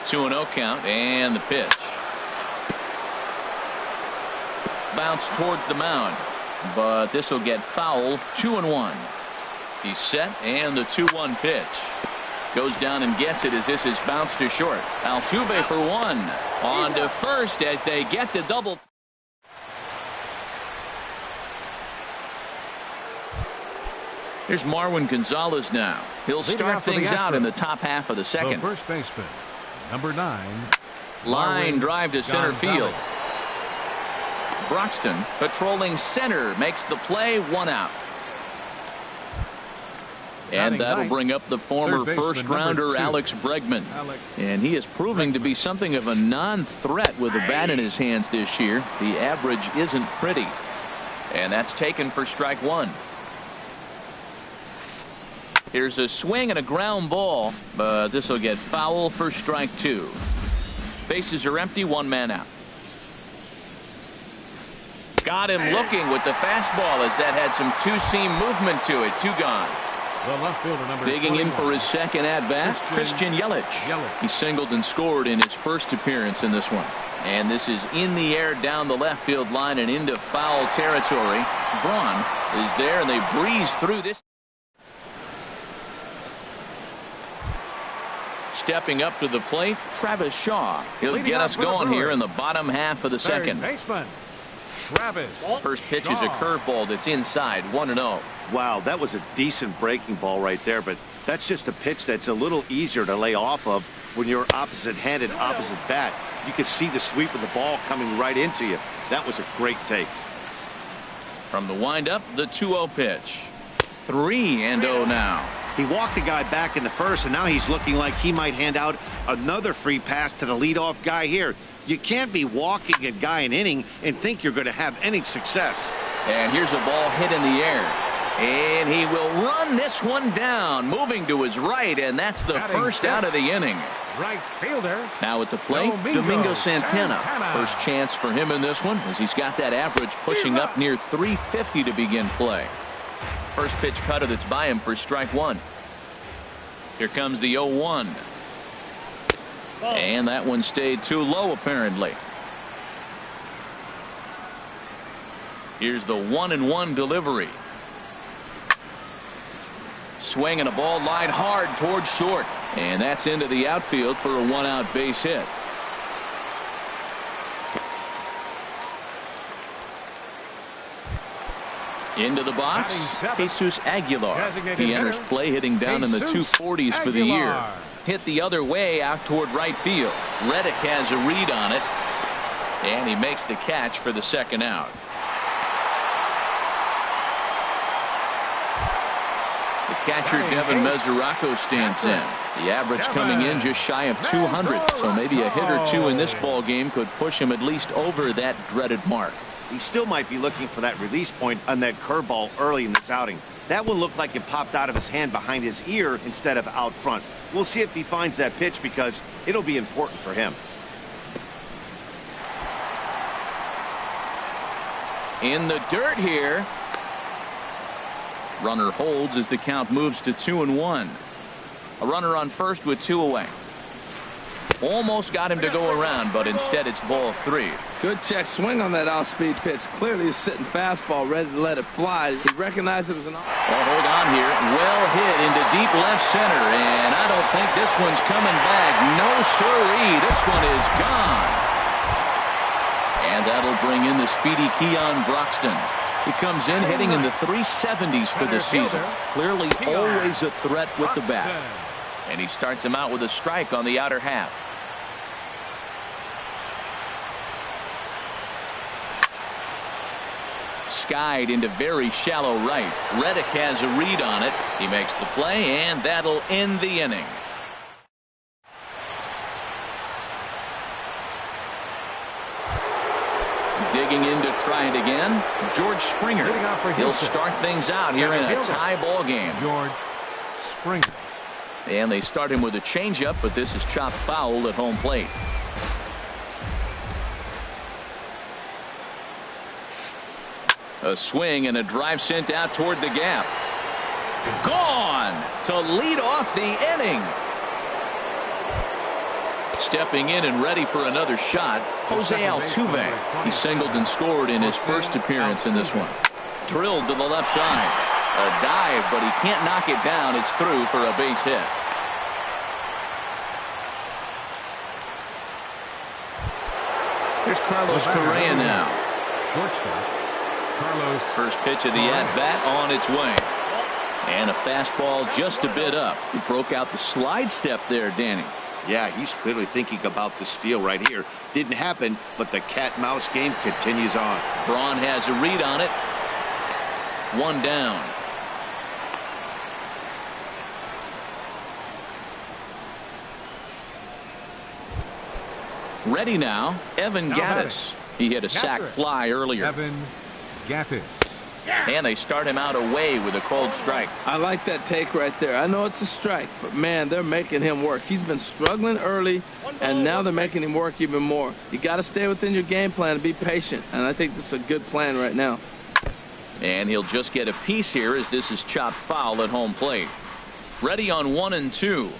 2-0 count and the pitch. Bounce towards the mound, but this will get foul. 2-1. He's set, and the 2-1 pitch. Goes down and gets it as this is bounced to short. Altuve for 1. On to first as they get the double. Here's Marwin Gonzalez now. He'll start things out in the top half of the second. The first baseman, number 9. Line drive to center field. Broxton patrolling center makes the play. 1 out. And that'll bring up the former first-rounder Alex Bregman. And he is proving to be something of a non-threat with the bat in his hands this year. The average isn't pretty. And that's taken for strike 1. Here's a swing and a ground ball, but this will get foul for strike 2. Bases are empty, 1 man out. Got him looking with the fastball as that had some two-seam movement to it. 2 gone. The left fielder, number Digging 21. in for his second at-bat, Christian Yelich. He singled and scored in his first appearance in this one. And this is in the air down the left field line and into foul territory. Braun is there, and they breeze through this. Stepping up to the plate, Travis Shaw. He'll get us going here in the bottom half of the second. Baseman, Travis. First pitch is a curveball that's inside. 1-0. Wow, that was a decent breaking ball right there, but that's just a pitch that's a little easier to lay off of when you're opposite-handed, opposite bat. You could see the sweep of the ball coming right into you. That was a great take. From the windup, the 2-0 pitch. 3-0 now. He walked the guy back in the first, and now he's looking like he might hand out another free pass to the leadoff guy here. You can't be walking a guy an inning and think you're going to have any success. And here's a ball hit in the air. And he will run this one down, moving to his right, and that's the first out of the inning. Right fielder. Now at the plate, Domingo Santana. First chance for him in this one, as he's got that average pushing up near 350 to begin play. First pitch cutter that's by him for strike 1. Here comes the 0-1. And that one stayed too low, apparently. Here's the 1-1 delivery. Swing and a ball lined hard towards short. And that's into the outfield for a 1-out base hit. Into the box, Jesus Aguilar. He enters play hitting down in the 240s for the year. Hit the other way out toward right field. Reddick has a read on it. And he makes the catch for the second out. The catcher Devin Mesoraco stands in. The average coming in just shy of 200. So maybe a hit or two in this ball game could push him at least over that dreaded mark. he still might be looking for that release point on that curveball early in this outing. That one looked like it popped out of his hand behind his ear instead of out front. We'll see if he finds that pitch because it'll be important for him. In the dirt here. Runner holds as the count moves to 2-1. A runner on first with 2 away. Almost got him to go around, but instead it's ball 3. Good check swing on that off-speed pitch. Clearly a sitting fastball ready to let it fly. He recognized it was an off. Well, hold on here. Well hit into deep left center, and I don't think this one's coming back. No siree. This one is gone. And that'll bring in the speedy Keon Broxton. He comes in hitting in the 370s for the season. Clearly always a threat with the bat. And he starts him out with a strike on the outer half. Skied into very shallow right. Reddick has a read on it. He makes the play, and that'll end the inning. Digging in to try it again, George Springer. He'll start things out here in a tie ball game. George Springer. And they start him with a changeup, but this is chopped foul at home plate. A swing and a drive sent out toward the gap. Gone to lead off the inning. Stepping in and ready for another shot, Jose Altuve. He singled and scored in his first appearance in this one. Drilled to the left side. A dive, but he can't knock it down. It's through for a base hit. Here's Carlos Correa now. Shortstop. Carlos. First pitch of the at-bat on its way. And a fastball just a bit up. He broke out the slide step there, Danny. Yeah, he's clearly thinking about the steal right here. Didn't happen, but the cat-mouse game continues on. Braun has a read on it. One down. Ready now, Evan Gattis. He hit a sac fly earlier. Evan Gattis. And they start him out away with a cold strike. I like that take right there. I know it's a strike, but man, they're making him work. He's been struggling early, and now they're making him work even more. You got to stay within your game plan and be patient, and I think this is a good plan right now. And he'll just get a piece here as this is chopped foul at home plate. Ready on 1-2.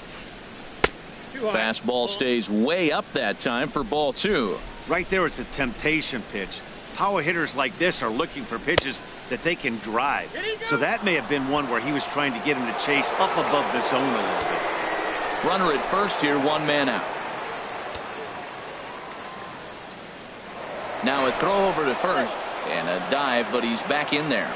Fastball stays way up that time for ball 2. Right there is a temptation pitch. Power hitters like this are looking for pitches that they can drive. So that may have been one where he was trying to get him to chase up above the zone a little bit. Runner at first here, 1 man out. Now a throw over to first and a dive, but he's back in there.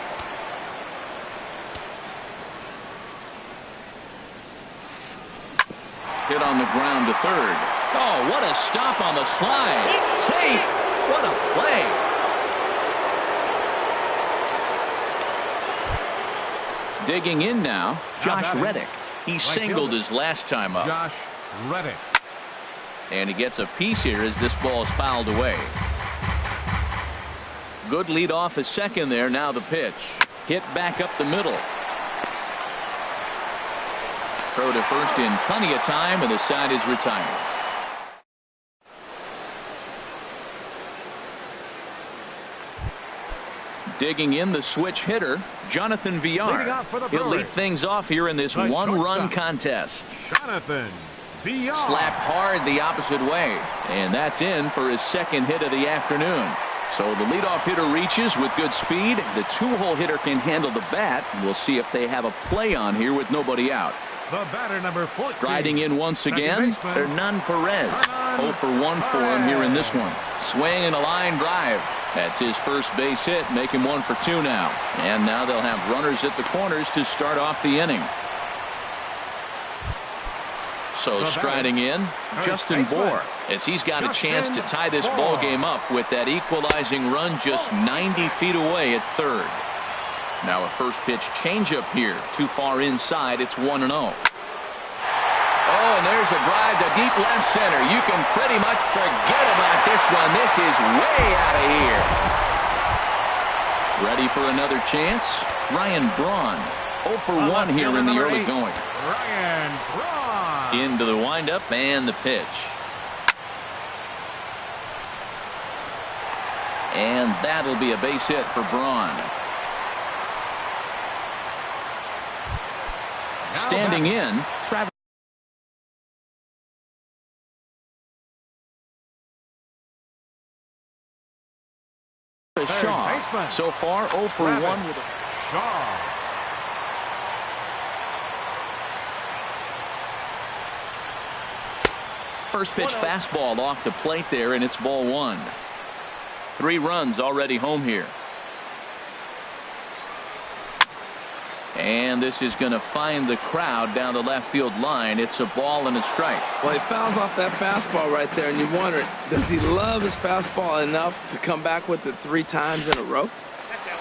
Hit on the ground to third. Oh, what a stop on the slide. Safe. What a play. Digging in now, Josh Reddick. He singled his last time up. Josh Reddick. And he gets a piece here as this ball is fouled away. Good lead off at second there. Now the pitch. Hit back up the middle. Throw to first in plenty of time, and the side is retired. Digging in the switch hitter, Jonathan Villar. He'll lead things off here in this one-run contest. Jonathan Villar. Slapped hard the opposite way, and that's in for his second hit of the afternoon. So the leadoff hitter reaches with good speed. The two-hole hitter can handle the bat. We'll see if they have a play on here with nobody out. The batter, number 14. Striding in once again, Hernan Perez. 0 for 1 for him here in this one. Swing and a line drive. That's his first base hit, make him 1 for 2 now. And now they'll have runners at the corners to start off the inning. So striding in, Justin Bour, as he's got a chance to tie this ball game up with that equalizing run just 90 feet away at third. Now a first pitch changeup here, too far inside. It's 1-0. Oh, and there's a drive to deep left center. You can pretty much forget about this one. This is way out of here. Ready for another chance. Ryan Braun 0 for 1 here in the early going. Ryan Braun. Into the windup and the pitch. And that'll be a base hit for Braun. Standing in, Travis. Shaw. So far 0 for 1 with Shaw. first pitch fastball off the plate there, and it's ball 1. 3 runs already home here. And this is going to find the crowd down the left field line. It's a ball and a strike. Well, he fouls off that fastball right there, and you wonder, does he love his fastball enough to come back with it 3 times in a row?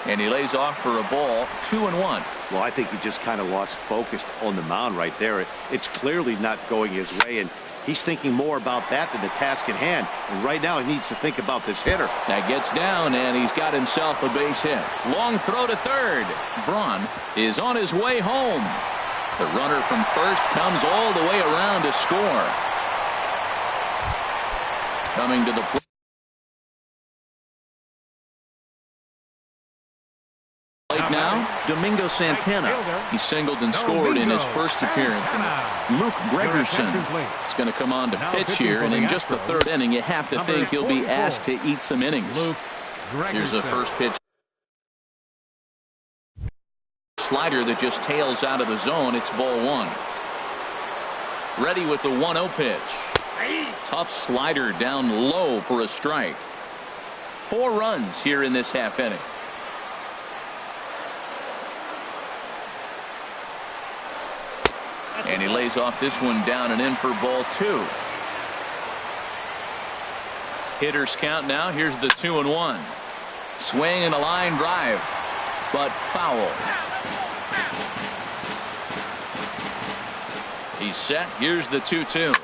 And he lays off for a ball, 2-1. Well, I think he just kind of lost focus on the mound right there. It's clearly not going his way, and he's thinking more about that than the task at hand. And right now he needs to think about this hitter. That gets down, and he's got himself a base hit. Long throw to third. Braun is on his way home. The runner from first comes all the way around to score. Coming to the plate now, Domingo Santana. He singled and scored in his first appearance. Luke Gregerson is going to come on to pitch here, and in just the 3rd inning, you have to think he'll be asked to eat some innings. Here's the first pitch. Slider that just tails out of the zone. It's ball 1. Ready with the 1-0 pitch. Tough slider down low for a strike. 4 runs here in this half inning. And he lays off this one down and in for ball 2. Hitters count now. Here's the 2-1. Swing and a line drive, but foul. He's set. Here's the 2-2.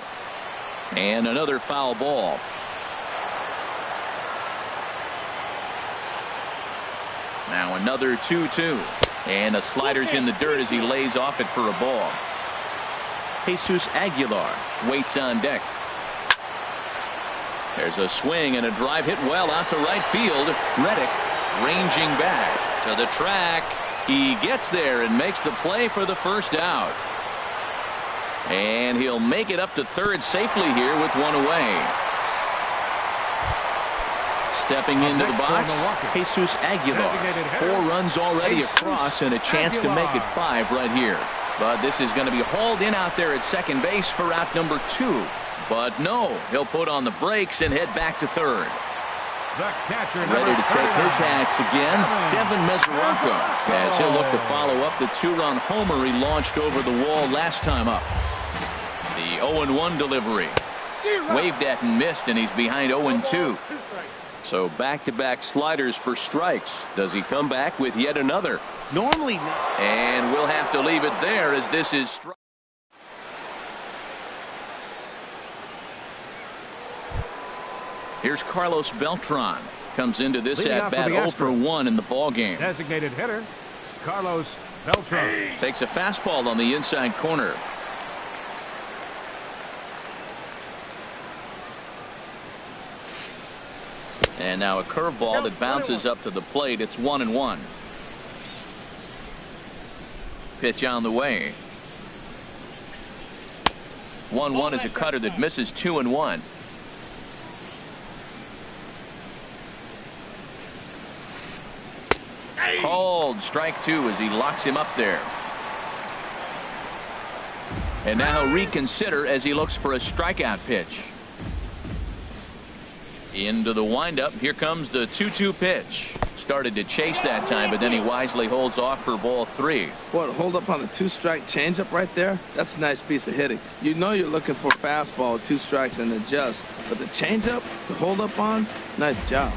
And another foul ball. Now another 2-2. And a slider's in the dirt as he lays off it for a ball. Jesus Aguilar waits on deck. There's a swing and a drive hit well out to right field. Reddick ranging back to the track. He gets there and makes the play for the first out. And he'll make it up to third safely here with 1 away. Stepping into the box, Jesus Aguilar. 4 runs already across and a chance to make it 5 right here. But this is going to be hauled in out there at second base for out number 2. But no, he'll put on the brakes and head back to third. Ready to take his hats again, Devin Mesoraco, as he'll look to follow up the 2-run homer he launched over the wall last time up. The 0-1 delivery. Waved at and missed, and he's behind 0-2. So back-to-back sliders for strikes. Does he come back with yet another? Normally not. And we'll have to leave it there as this is strike. Here's Carlos Beltran. Comes into this at-bat 0 for 1 in the ball game. Designated hitter, Carlos Beltran. Takes a fastball on the inside corner. And now a curveball that bounces up to the plate. It's 1-1. Pitch on the way. 1-1 is a cutter that misses 2-1. Called strike 2 as he locks him up there. And now he'll reconsider as he looks for a strikeout pitch. Into the windup. Here comes the 2-2 pitch. Started to chase that time, but then he wisely holds off for ball 3. What, hold up on the 2-strike changeup right there? That's a nice piece of hitting. You know you're looking for a fastball, 2 strikes and adjust. But the changeup to hold up on, nice job.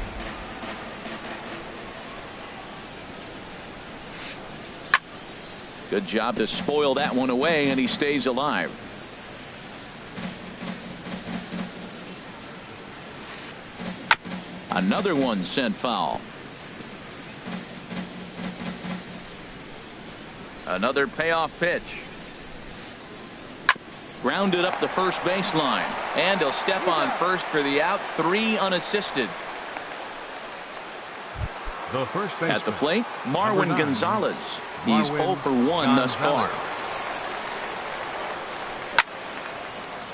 Good job to spoil that one away, and he stays alive. Another one sent foul. Another payoff pitch. Grounded up the first baseline. And he'll step on first for the out. 3 unassisted. The first baseman. At the plate, Marwin Gonzalez. He's 0 for 1 thus far.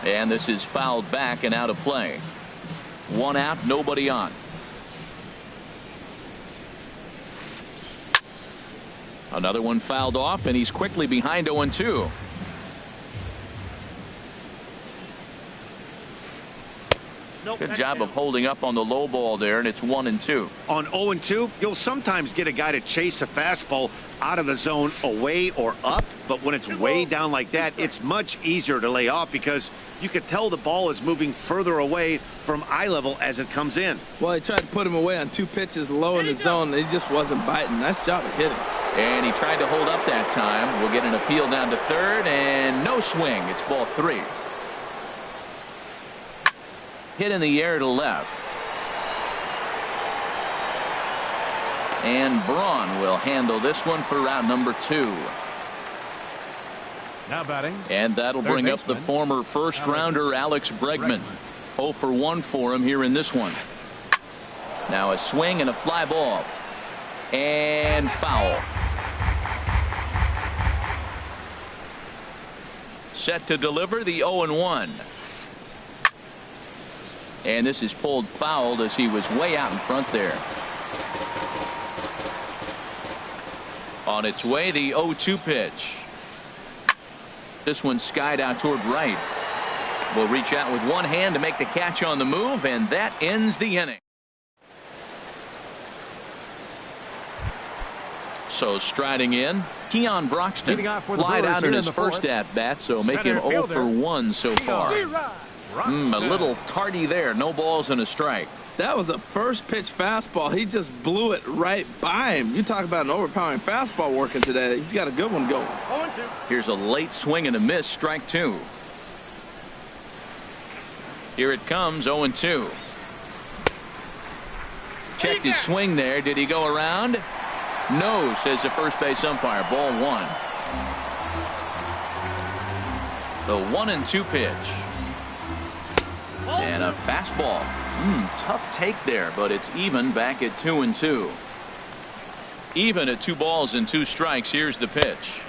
And this is fouled back and out of play. 1 out, nobody on. Another one fouled off, and he's quickly behind 0-2. Good job of holding up on the low ball there, and it's 1-2. On 0-2, you'll sometimes get a guy to chase a fastball out of the zone away or up, but when it's way down like that, it's much easier to lay off because you can tell the ball is moving further away from eye level as it comes in. Well, he tried to put him away on 2 pitches low in the zone, and he just wasn't biting. Nice job of hitting. And he tried to hold up that time. We'll get an appeal down to third, and no swing. It's ball 3. Hit in the air to left. And Braun will handle this one for round number 2. Now batting. And that'll bring up the former first rounder Alex Bregman. 0 for 1 for him here in this one. Now a swing and a fly ball. And foul. Set to deliver the 0-1. And this is pulled fouled as he was way out in front there. On its way, the 0-2 pitch. This one skied out toward right. Will reach out with one hand to make the catch on the move, and that ends the inning. So striding in, Keon Broxton flied out in his first at-bat, so make him 0 for 1 so far. A little tardy there. No balls and a strike. That was a first pitch fastball. He just blew it right by him. You talk about an overpowering fastball working today. He's got a good one going. 0-2. Here's a late swing and a miss. Strike 2. Here it comes. 0-2. Checked his swing there. Did he go around? No, says the first base umpire. Ball 1. The 1-2 pitch. And a fastball. Tough take there, but it's even back at 2-2. Even at 2 balls and 2 strikes. Here's the pitch.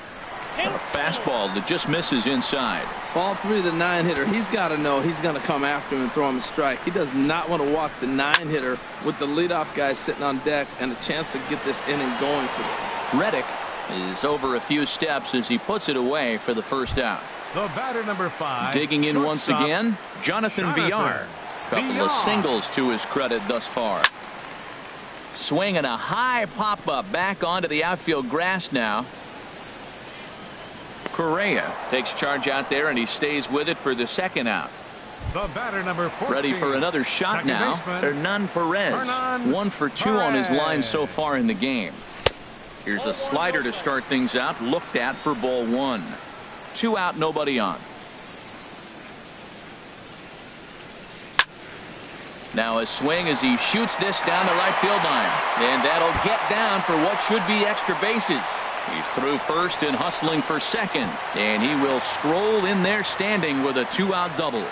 A fastball that just misses inside. Ball 3, the 9-hitter. He's got to know he's going to come after him and throw him a strike. He does not want to walk the 9-hitter with the leadoff guy sitting on deck and a chance to get this inning going for them. Reddick is over a few steps as he puts it away for the first out. The batter number 5. Digging in once again, Jonathan Villar. Couple of singles to his credit thus far. Swinging a high pop-up back onto the outfield grass now. Correa takes charge out there, and he stays with it for the second out. The batter number 14. Ready for another shot now. Hernan Perez. 1 for 2 on his line so far in the game. Here's a slider to start things out. Looked at for ball 1. 2 out, nobody on. Now a swing as he shoots this down the right field line. And that'll get down for what should be extra bases. He's through first and hustling for second. And he will stroll in there standing with a 2-out double.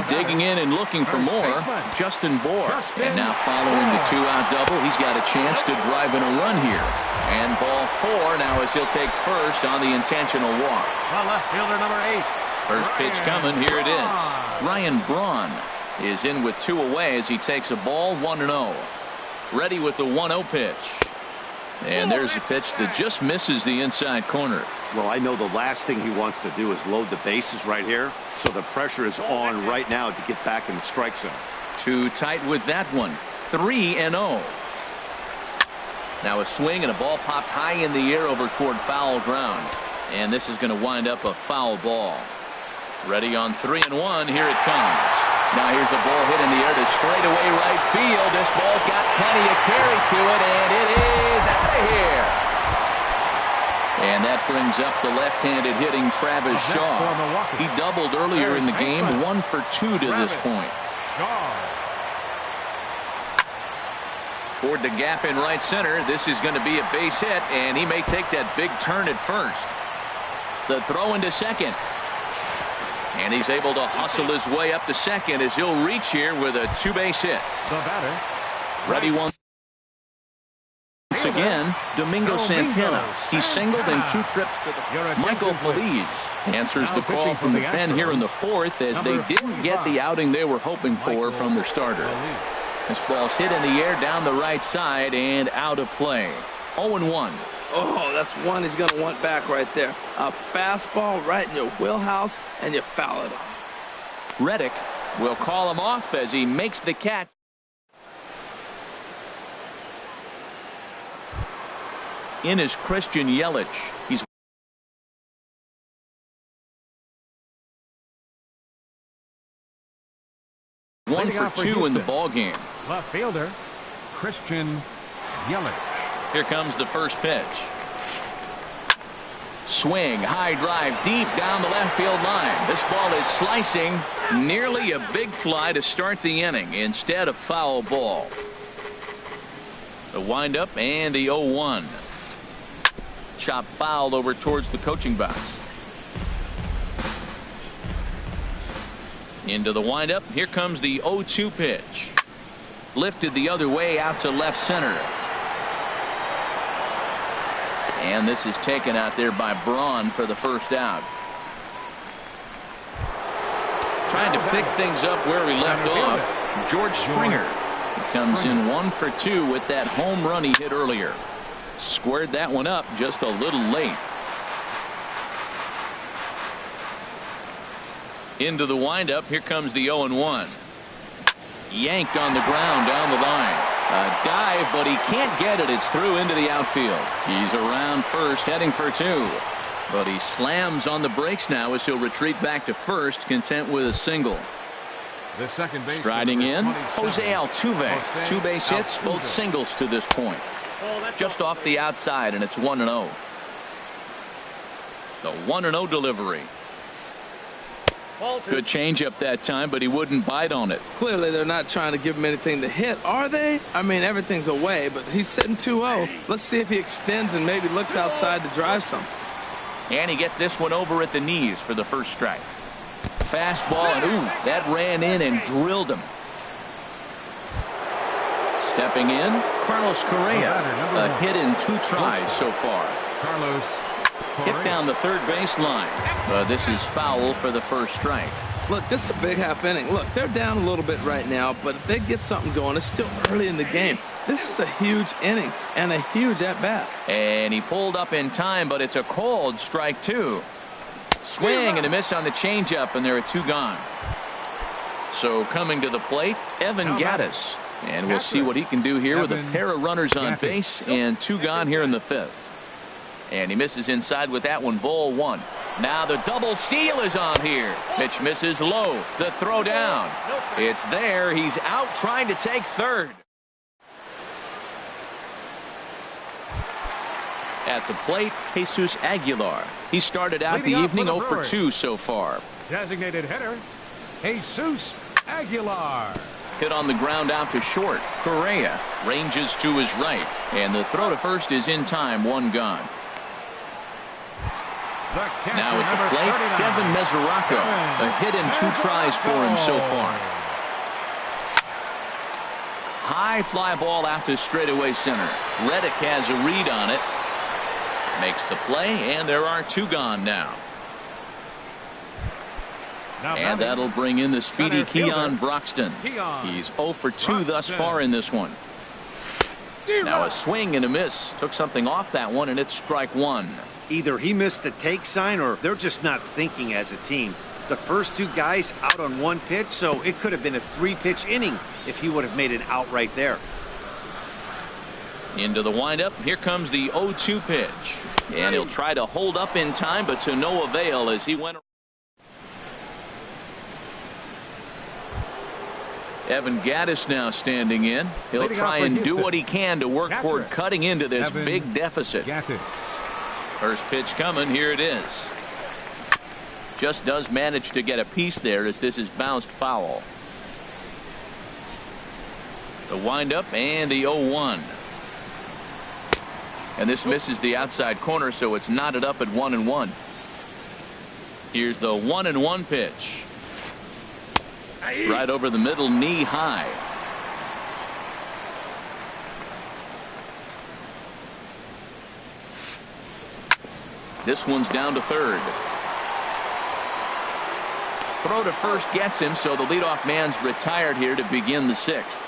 Digging in and looking for more, Justin Bohr. And now following the 2-out double, he's got a chance to drive in a run here. And ball 4 now as he'll take first on the intentional walk. The left fielder number 8. First pitch coming. Here it is. Ryan Braun is in with 2 away as he takes a ball 1-0. Ready with the 1-0 pitch. And there's a pitch that just misses the inside corner. Well, I know the last thing he wants to do is load the bases right here, so the pressure is on right now to get back in the strike zone. Too tight with that one. 3-0. Now a swing and a ball popped high in the air over toward foul ground. And this is going to wind up a foul ball. Ready on 3-1. Here it comes. Now here's a ball hit in the air to straightaway right field. This ball's got plenty of carry to it, and it is out of here. And that brings up the left-handed hitting Travis Shaw. He doubled earlier in the game, 1 for 2 to this point. Toward the gap in right center. This is going to be a base hit, and he may take that big turn at first. The throw into second. And he's able to hustle his way up to second as he'll reach here with a two-base hit. The batter. Ready once again, Domingo Santana. He singled in 2 trips to the Michael Feliz answers the call from the pen here in the 4th as they didn't get the outing they were hoping for from their starter. This ball's hit in the air down the right side and out of play. 0-1. Oh, that's one he's going to want back right there. A fastball right in your wheelhouse, and you foul it off. Reddick will call him off as he makes the catch. In is Christian Yelich. He's one for 2 in the ball game. Left fielder, Christian Yelich. Here comes the first pitch. Swing, high drive, deep down the left field line. This ball is slicing, nearly a big fly to start the inning. Instead, a foul ball. The windup and the 0-1. Chop fouled over towards the coaching box. Into the windup. Here comes the 0-2 pitch. Lifted the other way out to left center. And this is taken out there by Braun for the first out. Trying to pick things up where we left off. George Springer. He comes in 1 for 2 with that home run he hit earlier. Squared that one up just a little late. Into the windup. Here comes the 0-1. Yanked on the ground down the line. A dive, but he can't get it. It's through into the outfield. He's around first, heading for 2. But he slams on the brakes now as he'll retreat back to first, content with a single. The second base striding in, Jose Altuve. 2 base hits, both singles to this point. Just off the outside, and it's 1-0. The 1-0 delivery. Good changeup that time, but he wouldn't bite on it. Clearly, they're not trying to give him anything to hit, are they? I mean, everything's away, but he's sitting 2-0. Let's see if he extends and maybe looks outside to drive some. And he gets this one over at the knees for the first strike. Fastball, and ooh, that ran in and drilled him. Stepping in, Carlos Correa. A hit in 2 tries so far. Carlos hit down the third baseline. This is foul for the first strike. Look, this is a big half inning. Look, they're down a little bit right now, but if they get something going, it's still early in the game. This is a huge inning and a huge at-bat. And he pulled up in time, but it's a called strike 2. Swing and a miss on the changeup, and there are 2 gone. So coming to the plate, Evan Gattis. And we'll see what he can do here with a pair of runners on base and 2 gone here in the 5th. And he misses inside with that one. Ball 1. Now the double steal is on here. Pitch misses low. The throw down. It's there. He's out trying to take third. At the plate, Jesus Aguilar. He started out the evening 0 for 2 so far. Designated hitter, Jesus Aguilar. Hit on the ground out to short. Correa ranges to his right. And the throw to first is in time. 1 gone. Now at the plate, Devin Mesoraco. A hit in 2 tries for him so far. High fly ball out to straightaway center. Reddick has a read on it. Makes the play, and there are 2 gone now. And that'll bring in the speedy Keon Broxton. He's 0 for 2 thus far in this one. Now a swing and a miss. Took something off that one, and it's strike 1. Either he missed the take sign or they're just not thinking as a team. The first 2 guys out on 1 pitch, so it could have been a 3-pitch inning if he would have made it out right there. Into the windup. Here comes the 0-2 pitch. And he'll try to hold up in time, but to no avail as he went. Evan Gattis now standing in. He'll try and do what he can to work toward cutting into this big deficit. First pitch coming. Here it is. Just does manage to get a piece there as this is bounced foul. The windup and the 0-1. And this misses the outside corner, so it's knotted up at 1-1. Here's the 1-1 pitch. Right over the middle, knee high. This one's down to third. Throw to first gets him, so the leadoff man's retired here to begin the sixth.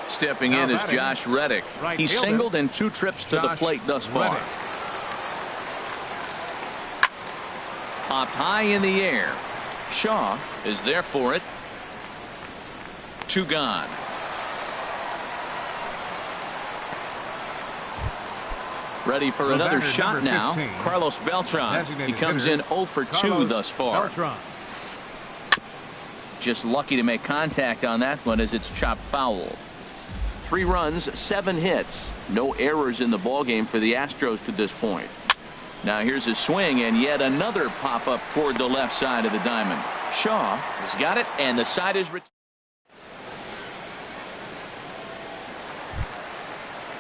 Stepping in is Josh Reddick. He's singled in 2 trips to the plate thus far. Popped high in the air. Shaw is there for it. 2 gone. Ready for another shot now. Carlos Beltran. He comes in 0 for 2 thus far. Just lucky to make contact on that one as it's chopped foul. 3 runs, 7 hits. No errors in the ballgame for the Astros to this point. Now here's a swing and yet another pop up toward the left side of the diamond. Shaw has got it, and the side is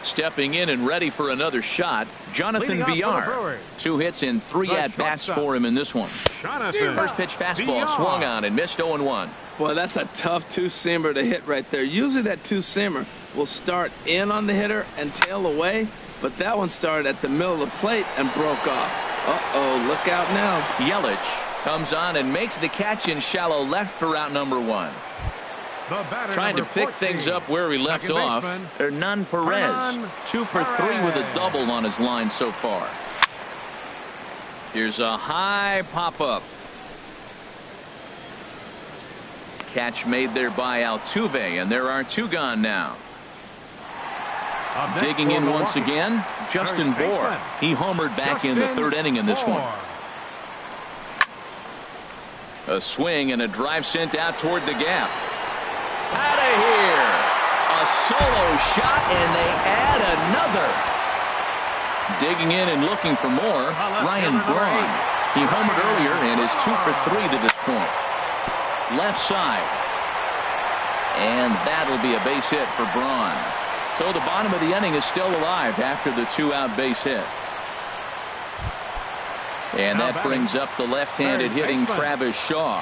stepping in and ready for another shot. Jonathan Villar. 2 hits and 3 at-bats for him in this one. First pitch fastball swung on and missed 0-1. Boy, that's a tough 2-seamer to hit right there. Usually that 2-seamer will start in on the hitter and tail away, but that one started at the middle of the plate and broke off. Uh-oh, look out now. Yelich comes on and makes the catch in shallow left for out number 1. Trying to pick things up where he left off. Hernan Perez, 2 for 3 with a double on his line so far. Here's a high pop-up. Catch made there by Altuve, and there are 2 gone now. Digging in once again, Justin Bour. He homered back in the 3rd inning in this one. A swing and a drive sent out toward the gap. Out of here. A solo shot, and they add another. Digging in and looking for more, Ryan Braun. He homered earlier and is 2 for 3 to this point. Left side. And that'll be a base hit for Braun. So the bottom of the inning is still alive after the 2-out base hit. And that brings up the left-handed hitting Travis Shaw.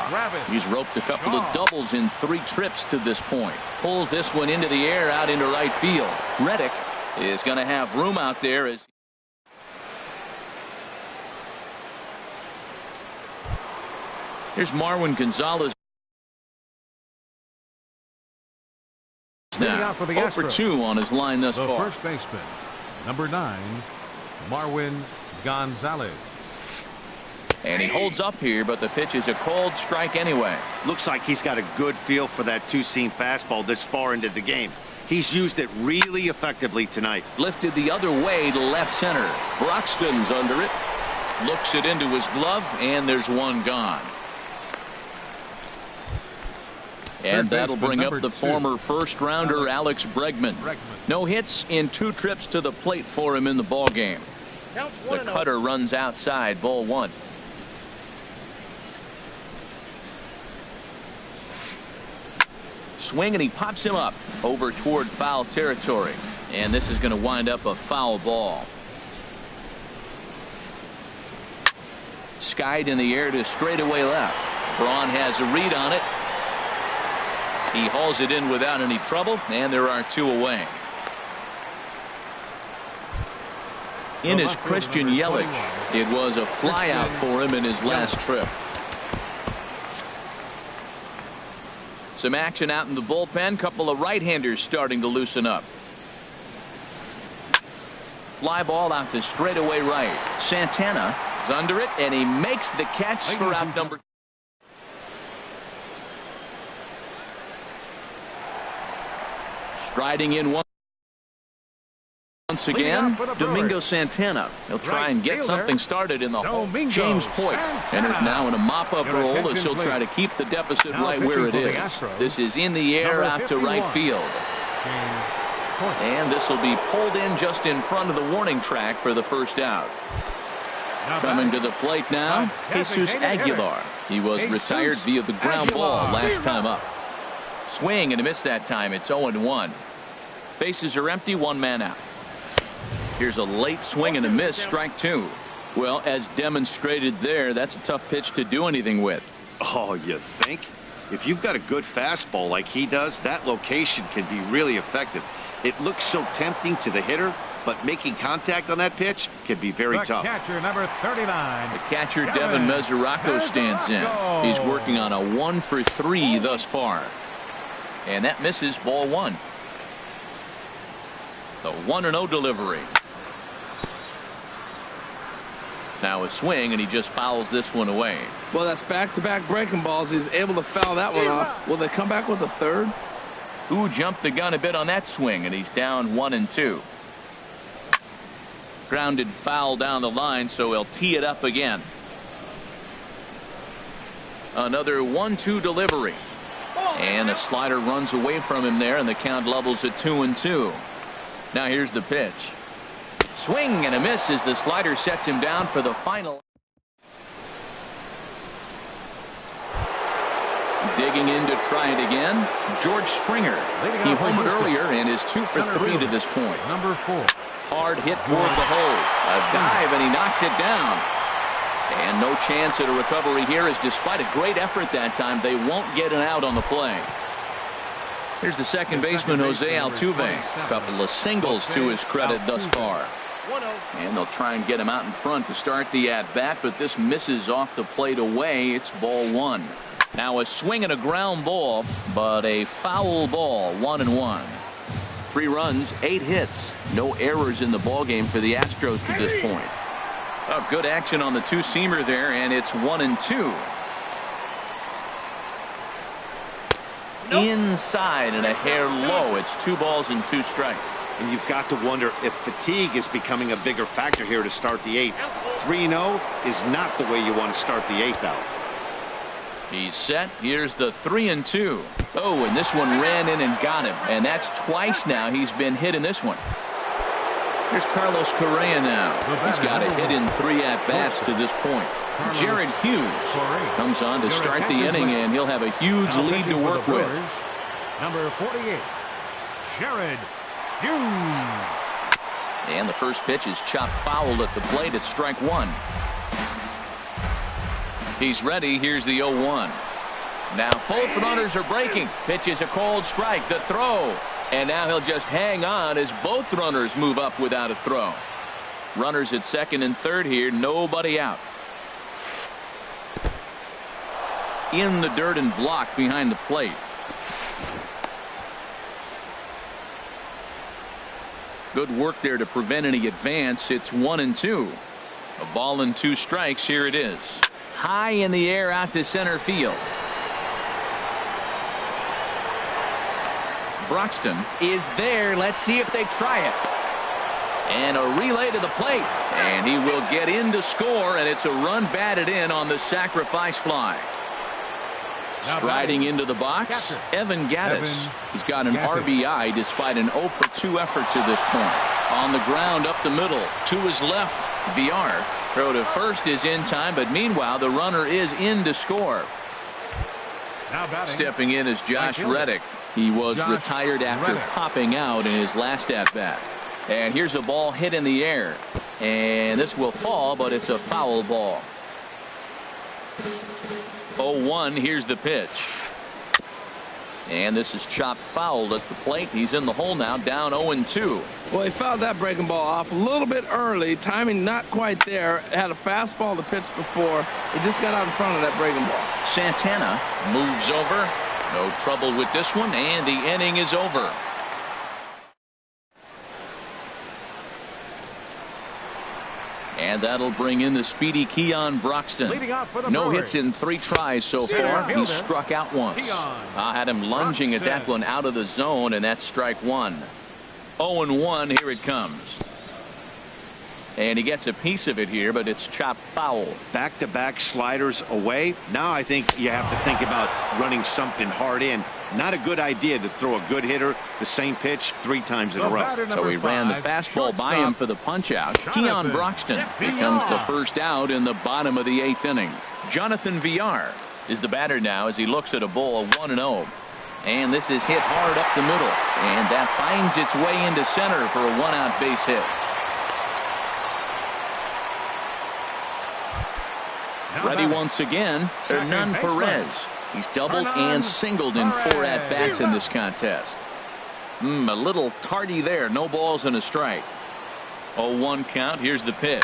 He's roped a couple of doubles in 3 trips to this point. Pulls this one into the air out into right field. Reddick is going to have room out there as here's Marwin Gonzalez. Now 0 for 2 on his line thus far. First baseman, number 9, Marwin Gonzalez. And he holds up here, but the pitch is a cold strike anyway. Looks like he's got a good feel for that 2-seam fastball this far into the game. He's used it really effectively tonight. Lifted the other way to left center. Broxton's under it. Looks it into his glove, and there's 1 gone. And that'll bring up the former first-rounder Alex Bregman. No hits in 2 trips to the plate for him in the ballgame. The cutter runs outside, ball 1. Swing, and he pops him up over toward foul territory. And this is going to wind up a foul ball. Skied in the air to straightaway left. Braun has a read on it. He hauls it in without any trouble, and there are 2 away. In is Christian Yelich. It was a flyout for him in his last trip. Some action out in the bullpen. Couple of right-handers starting to loosen up. Fly ball out to straightaway right. Santana is under it, and he makes the catch for out number 2. Striding in once again, Domingo Santana. He'll try and get something started in the hole. James Hoyt enters now in a mop-up role as he'll try to keep the deficit right where it is. This is in the air out to right field. And this will be pulled in just in front of the warning track for the first out. Coming to the plate now, Jesus Aguilar. He was retired via the ground ball last time up. Swing and a miss that time. It's 0-1. Bases are empty, one man out. Here's a late swing and a miss, strike two. Well, as demonstrated there, that's a tough pitch to do anything with. Oh, you think? If you've got a good fastball like he does, that location can be really effective. It looks so tempting to the hitter, but making contact on that pitch can be very tough. Catcher number 39. The catcher, Devin Mesoraco, stands in. He's working on a 1-for-3 thus far. And that misses, ball one. The 1-0 delivery. Now a swing, and he just fouls this one away. Well, that's back-to-back breaking balls. He's able to foul that one off. Will they come back with a third? Who jumped the gun a bit on that swing, and he's down 1-2. Grounded foul down the line, so he'll tee it up again. Another 1-2 delivery. And a slider runs away from him there, and the count levels at 2-2. Now here's the pitch. Swing and a miss as the slider sets him down for the final. Digging in to try it again, George Springer. He homered earlier and is 2 for 3 to this point. Number 4. Hard hit toward the hole. A dive, and he knocks it down. And no chance at a recovery here, as despite a great effort that time, they won't get an out on the play. Here's the second baseman, Jose Altuve. A couple of singles to his credit thus far. And they'll try and get him out in front to start the at-bat, but this misses off the plate away. It's ball one. Now a swing and a ground ball, but a foul ball, 1-1. 3 runs, 8 hits. No errors in the ballgame for the Astros to this point. Oh, good action on the two-seamer there, and it's 1-2. Inside and a hair low. It's 2 balls and 2 strikes. And you've got to wonder if fatigue is becoming a bigger factor here to start the 8th. 3-0 is not the way you want to start the 8th out. He's set. Here's the 3-2. Oh, and this one ran in and got him. And that's twice now he's been hit in this one. Here's Carlos Correa now. He's got a hit in 3 at-bats to this point. Jared Hughes comes on to start the inning, and he'll have a huge lead to work with. Number 48, Jared Hughes. And the first pitch is chopped foul at the plate. It's strike one. He's ready. Here's the 0-1. Now both runners are breaking. Pitch is a called strike. The throw. And now he'll just hang on as both runners move up without a throw. Runners at second and third here. Nobody out. In the dirt and blocked behind the plate. Good work there to prevent any advance. It's 1-2. A ball and 2 strikes. Here it is. High in the air out to center field. Broxton is there. Let's see if they try it. And a relay to the plate. And he will get in to score, and it's a run batted in on the sacrifice fly. Striding into the box, Evan Gattis. He's got an RBI despite an 0-for-2 effort to this point. On the ground up the middle to his left, VR. Throw to first is in time, but meanwhile the runner is in to score. Stepping in is Josh Reddick. He was retired after popping out in his last at-bat. And here's a ball hit in the air. And this will fall, but it's a foul ball. 0-1. Here's the pitch. And this is chopped foul at the plate. He's in the hole now, down 0-2. Well, he fouled that breaking ball off a little bit early. Timing not quite there. Had a fastball to pitch before. He just got out in front of that breaking ball. Santana moves over. No trouble with this one, and the inning is over. And that'll bring in the speedy Keon Broxton. No hits in 3 tries so far. He struck out once. I had him lunging at that one out of the zone, and that's strike one. 0-1. Here it comes. And he gets a piece of it here, but it's chopped foul. Back-to-back sliders away. Now I think you have to think about running something hard in. Not a good idea to throw a good hitter the same pitch 3 times in a row. So he ran the fastball by him for the punch-out. Keon Broxton becomes the first out in the bottom of the 8th inning. Jonathan VR is the batter now as he looks at a ball of 1-0. And this is hit hard up the middle. And that finds its way into center for a one-out base hit. Ready once again, Hernan Perez. He's doubled and singled in 4 at-bats in this contest. A little tardy there. No balls and a strike. 0-1 count. Here's the pitch.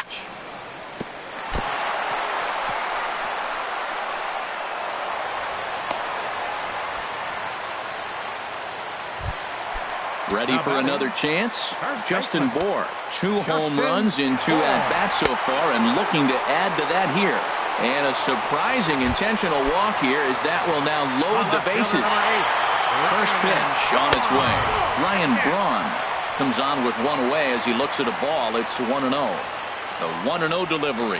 Ready for another chance? Justin Bour. 2 home runs in 2 at-bats so far, and looking to add to that here. And a surprising intentional walk here, as that will now load the bases. First pitch on its way. Ryan Braun comes on with 1 away as he looks at a ball. It's 1-0. The 1-0 delivery.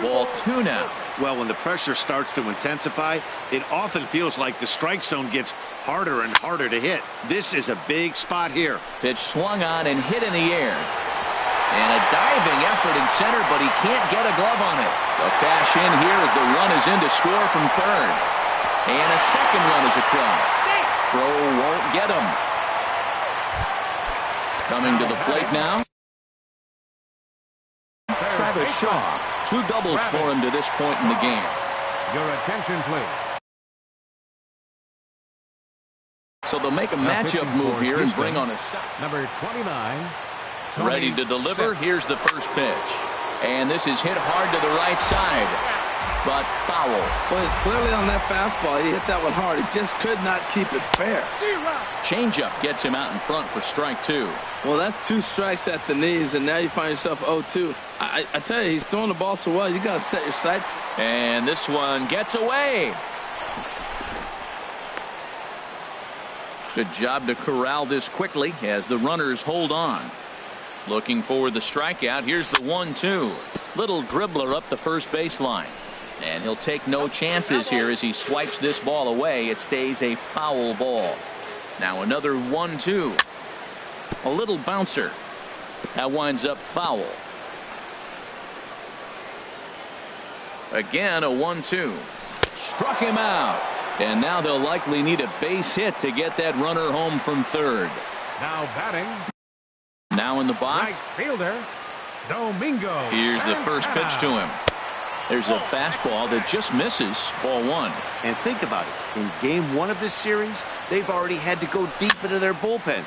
Ball 2 now. Well, when the pressure starts to intensify, it often feels like the strike zone gets harder and harder to hit. This is a big spot here. Pitch swung on and hit in the air. And a diving effort in center, but he can't get a glove on it. A cash in here as the run is in to score from third. And a second run is across. Throw won't get him. Coming to the plate now, Travis Shaw. 2 doubles for him to this point in the game. Your attention, please. So they'll make a matchup move here and bring on a number 29. Ready to deliver. Here's the first pitch. And this is hit hard to the right side, but foul. Well, it's clearly on that fastball. He hit that one hard. He just could not keep it fair. Changeup gets him out in front for strike 2. Well, that's 2 strikes at the knees, and now you find yourself 0-2. I tell you, he's throwing the ball so well, you got to set your sights. And this one gets away. Good job to corral this quickly as the runners hold on. Looking for the strikeout. Here's the 1-2. Little dribbler up the first baseline. And he'll take no chances here as he swipes this ball away. It stays a foul ball. Now another 1-2. A little bouncer. That winds up foul. Again, a 1-2. Struck him out. And now they'll likely need a base hit to get that runner home from third. Now batting. Now in the box. Right fielder, Domingo. Here's the first pitch to him. There's a fastball that just misses. Ball 1. And think about it. In game 1 of this series, they've already had to go deep into their bullpen.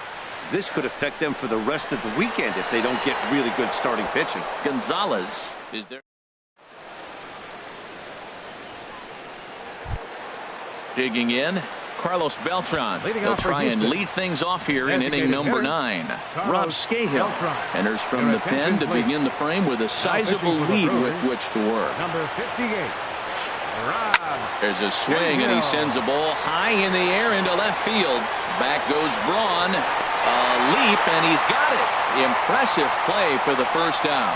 This could affect them for the rest of the weekend if they don't get really good starting pitching. Gonzalez is there. Digging in, Carlos Beltran. He'll try and lead things off here in inning number 9. Rob Scahill enters from the pen to begin the frame with a sizable lead with which to work. Number 58. There's a swing, and he sends a ball high in the air into left field. Back goes Braun. A leap, and he's got it. Impressive play for the first out.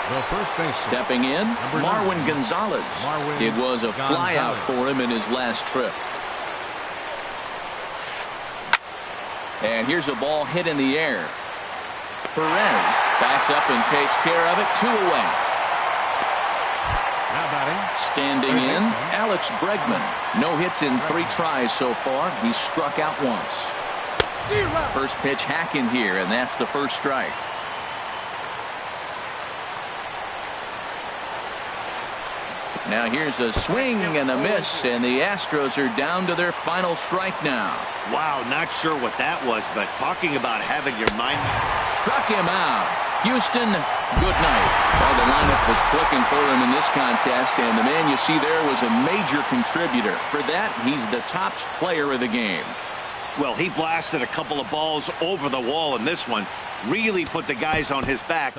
The first base. Stepping in, Marwin Gonzalez. It was a flyout for him in his last trip. And here's a ball hit in the air. Perez backs up and takes care of it. 2 away. Now batting. Standing in, Alex Bregman. No hits in 3 tries so far. He struck out once. First pitch hack in here, and that's the first strike. Now here's a swing and a miss, and the Astros are down to their final strike now. Wow, not sure what that was, but talking about having your mind. Struck him out. Houston, good night. Well, the lineup was clicking for him in this contest, and the man you see there was a major contributor. For that, he's the top player of the game. Well, he blasted a couple of balls over the wall in this one. Really put the guys on his back.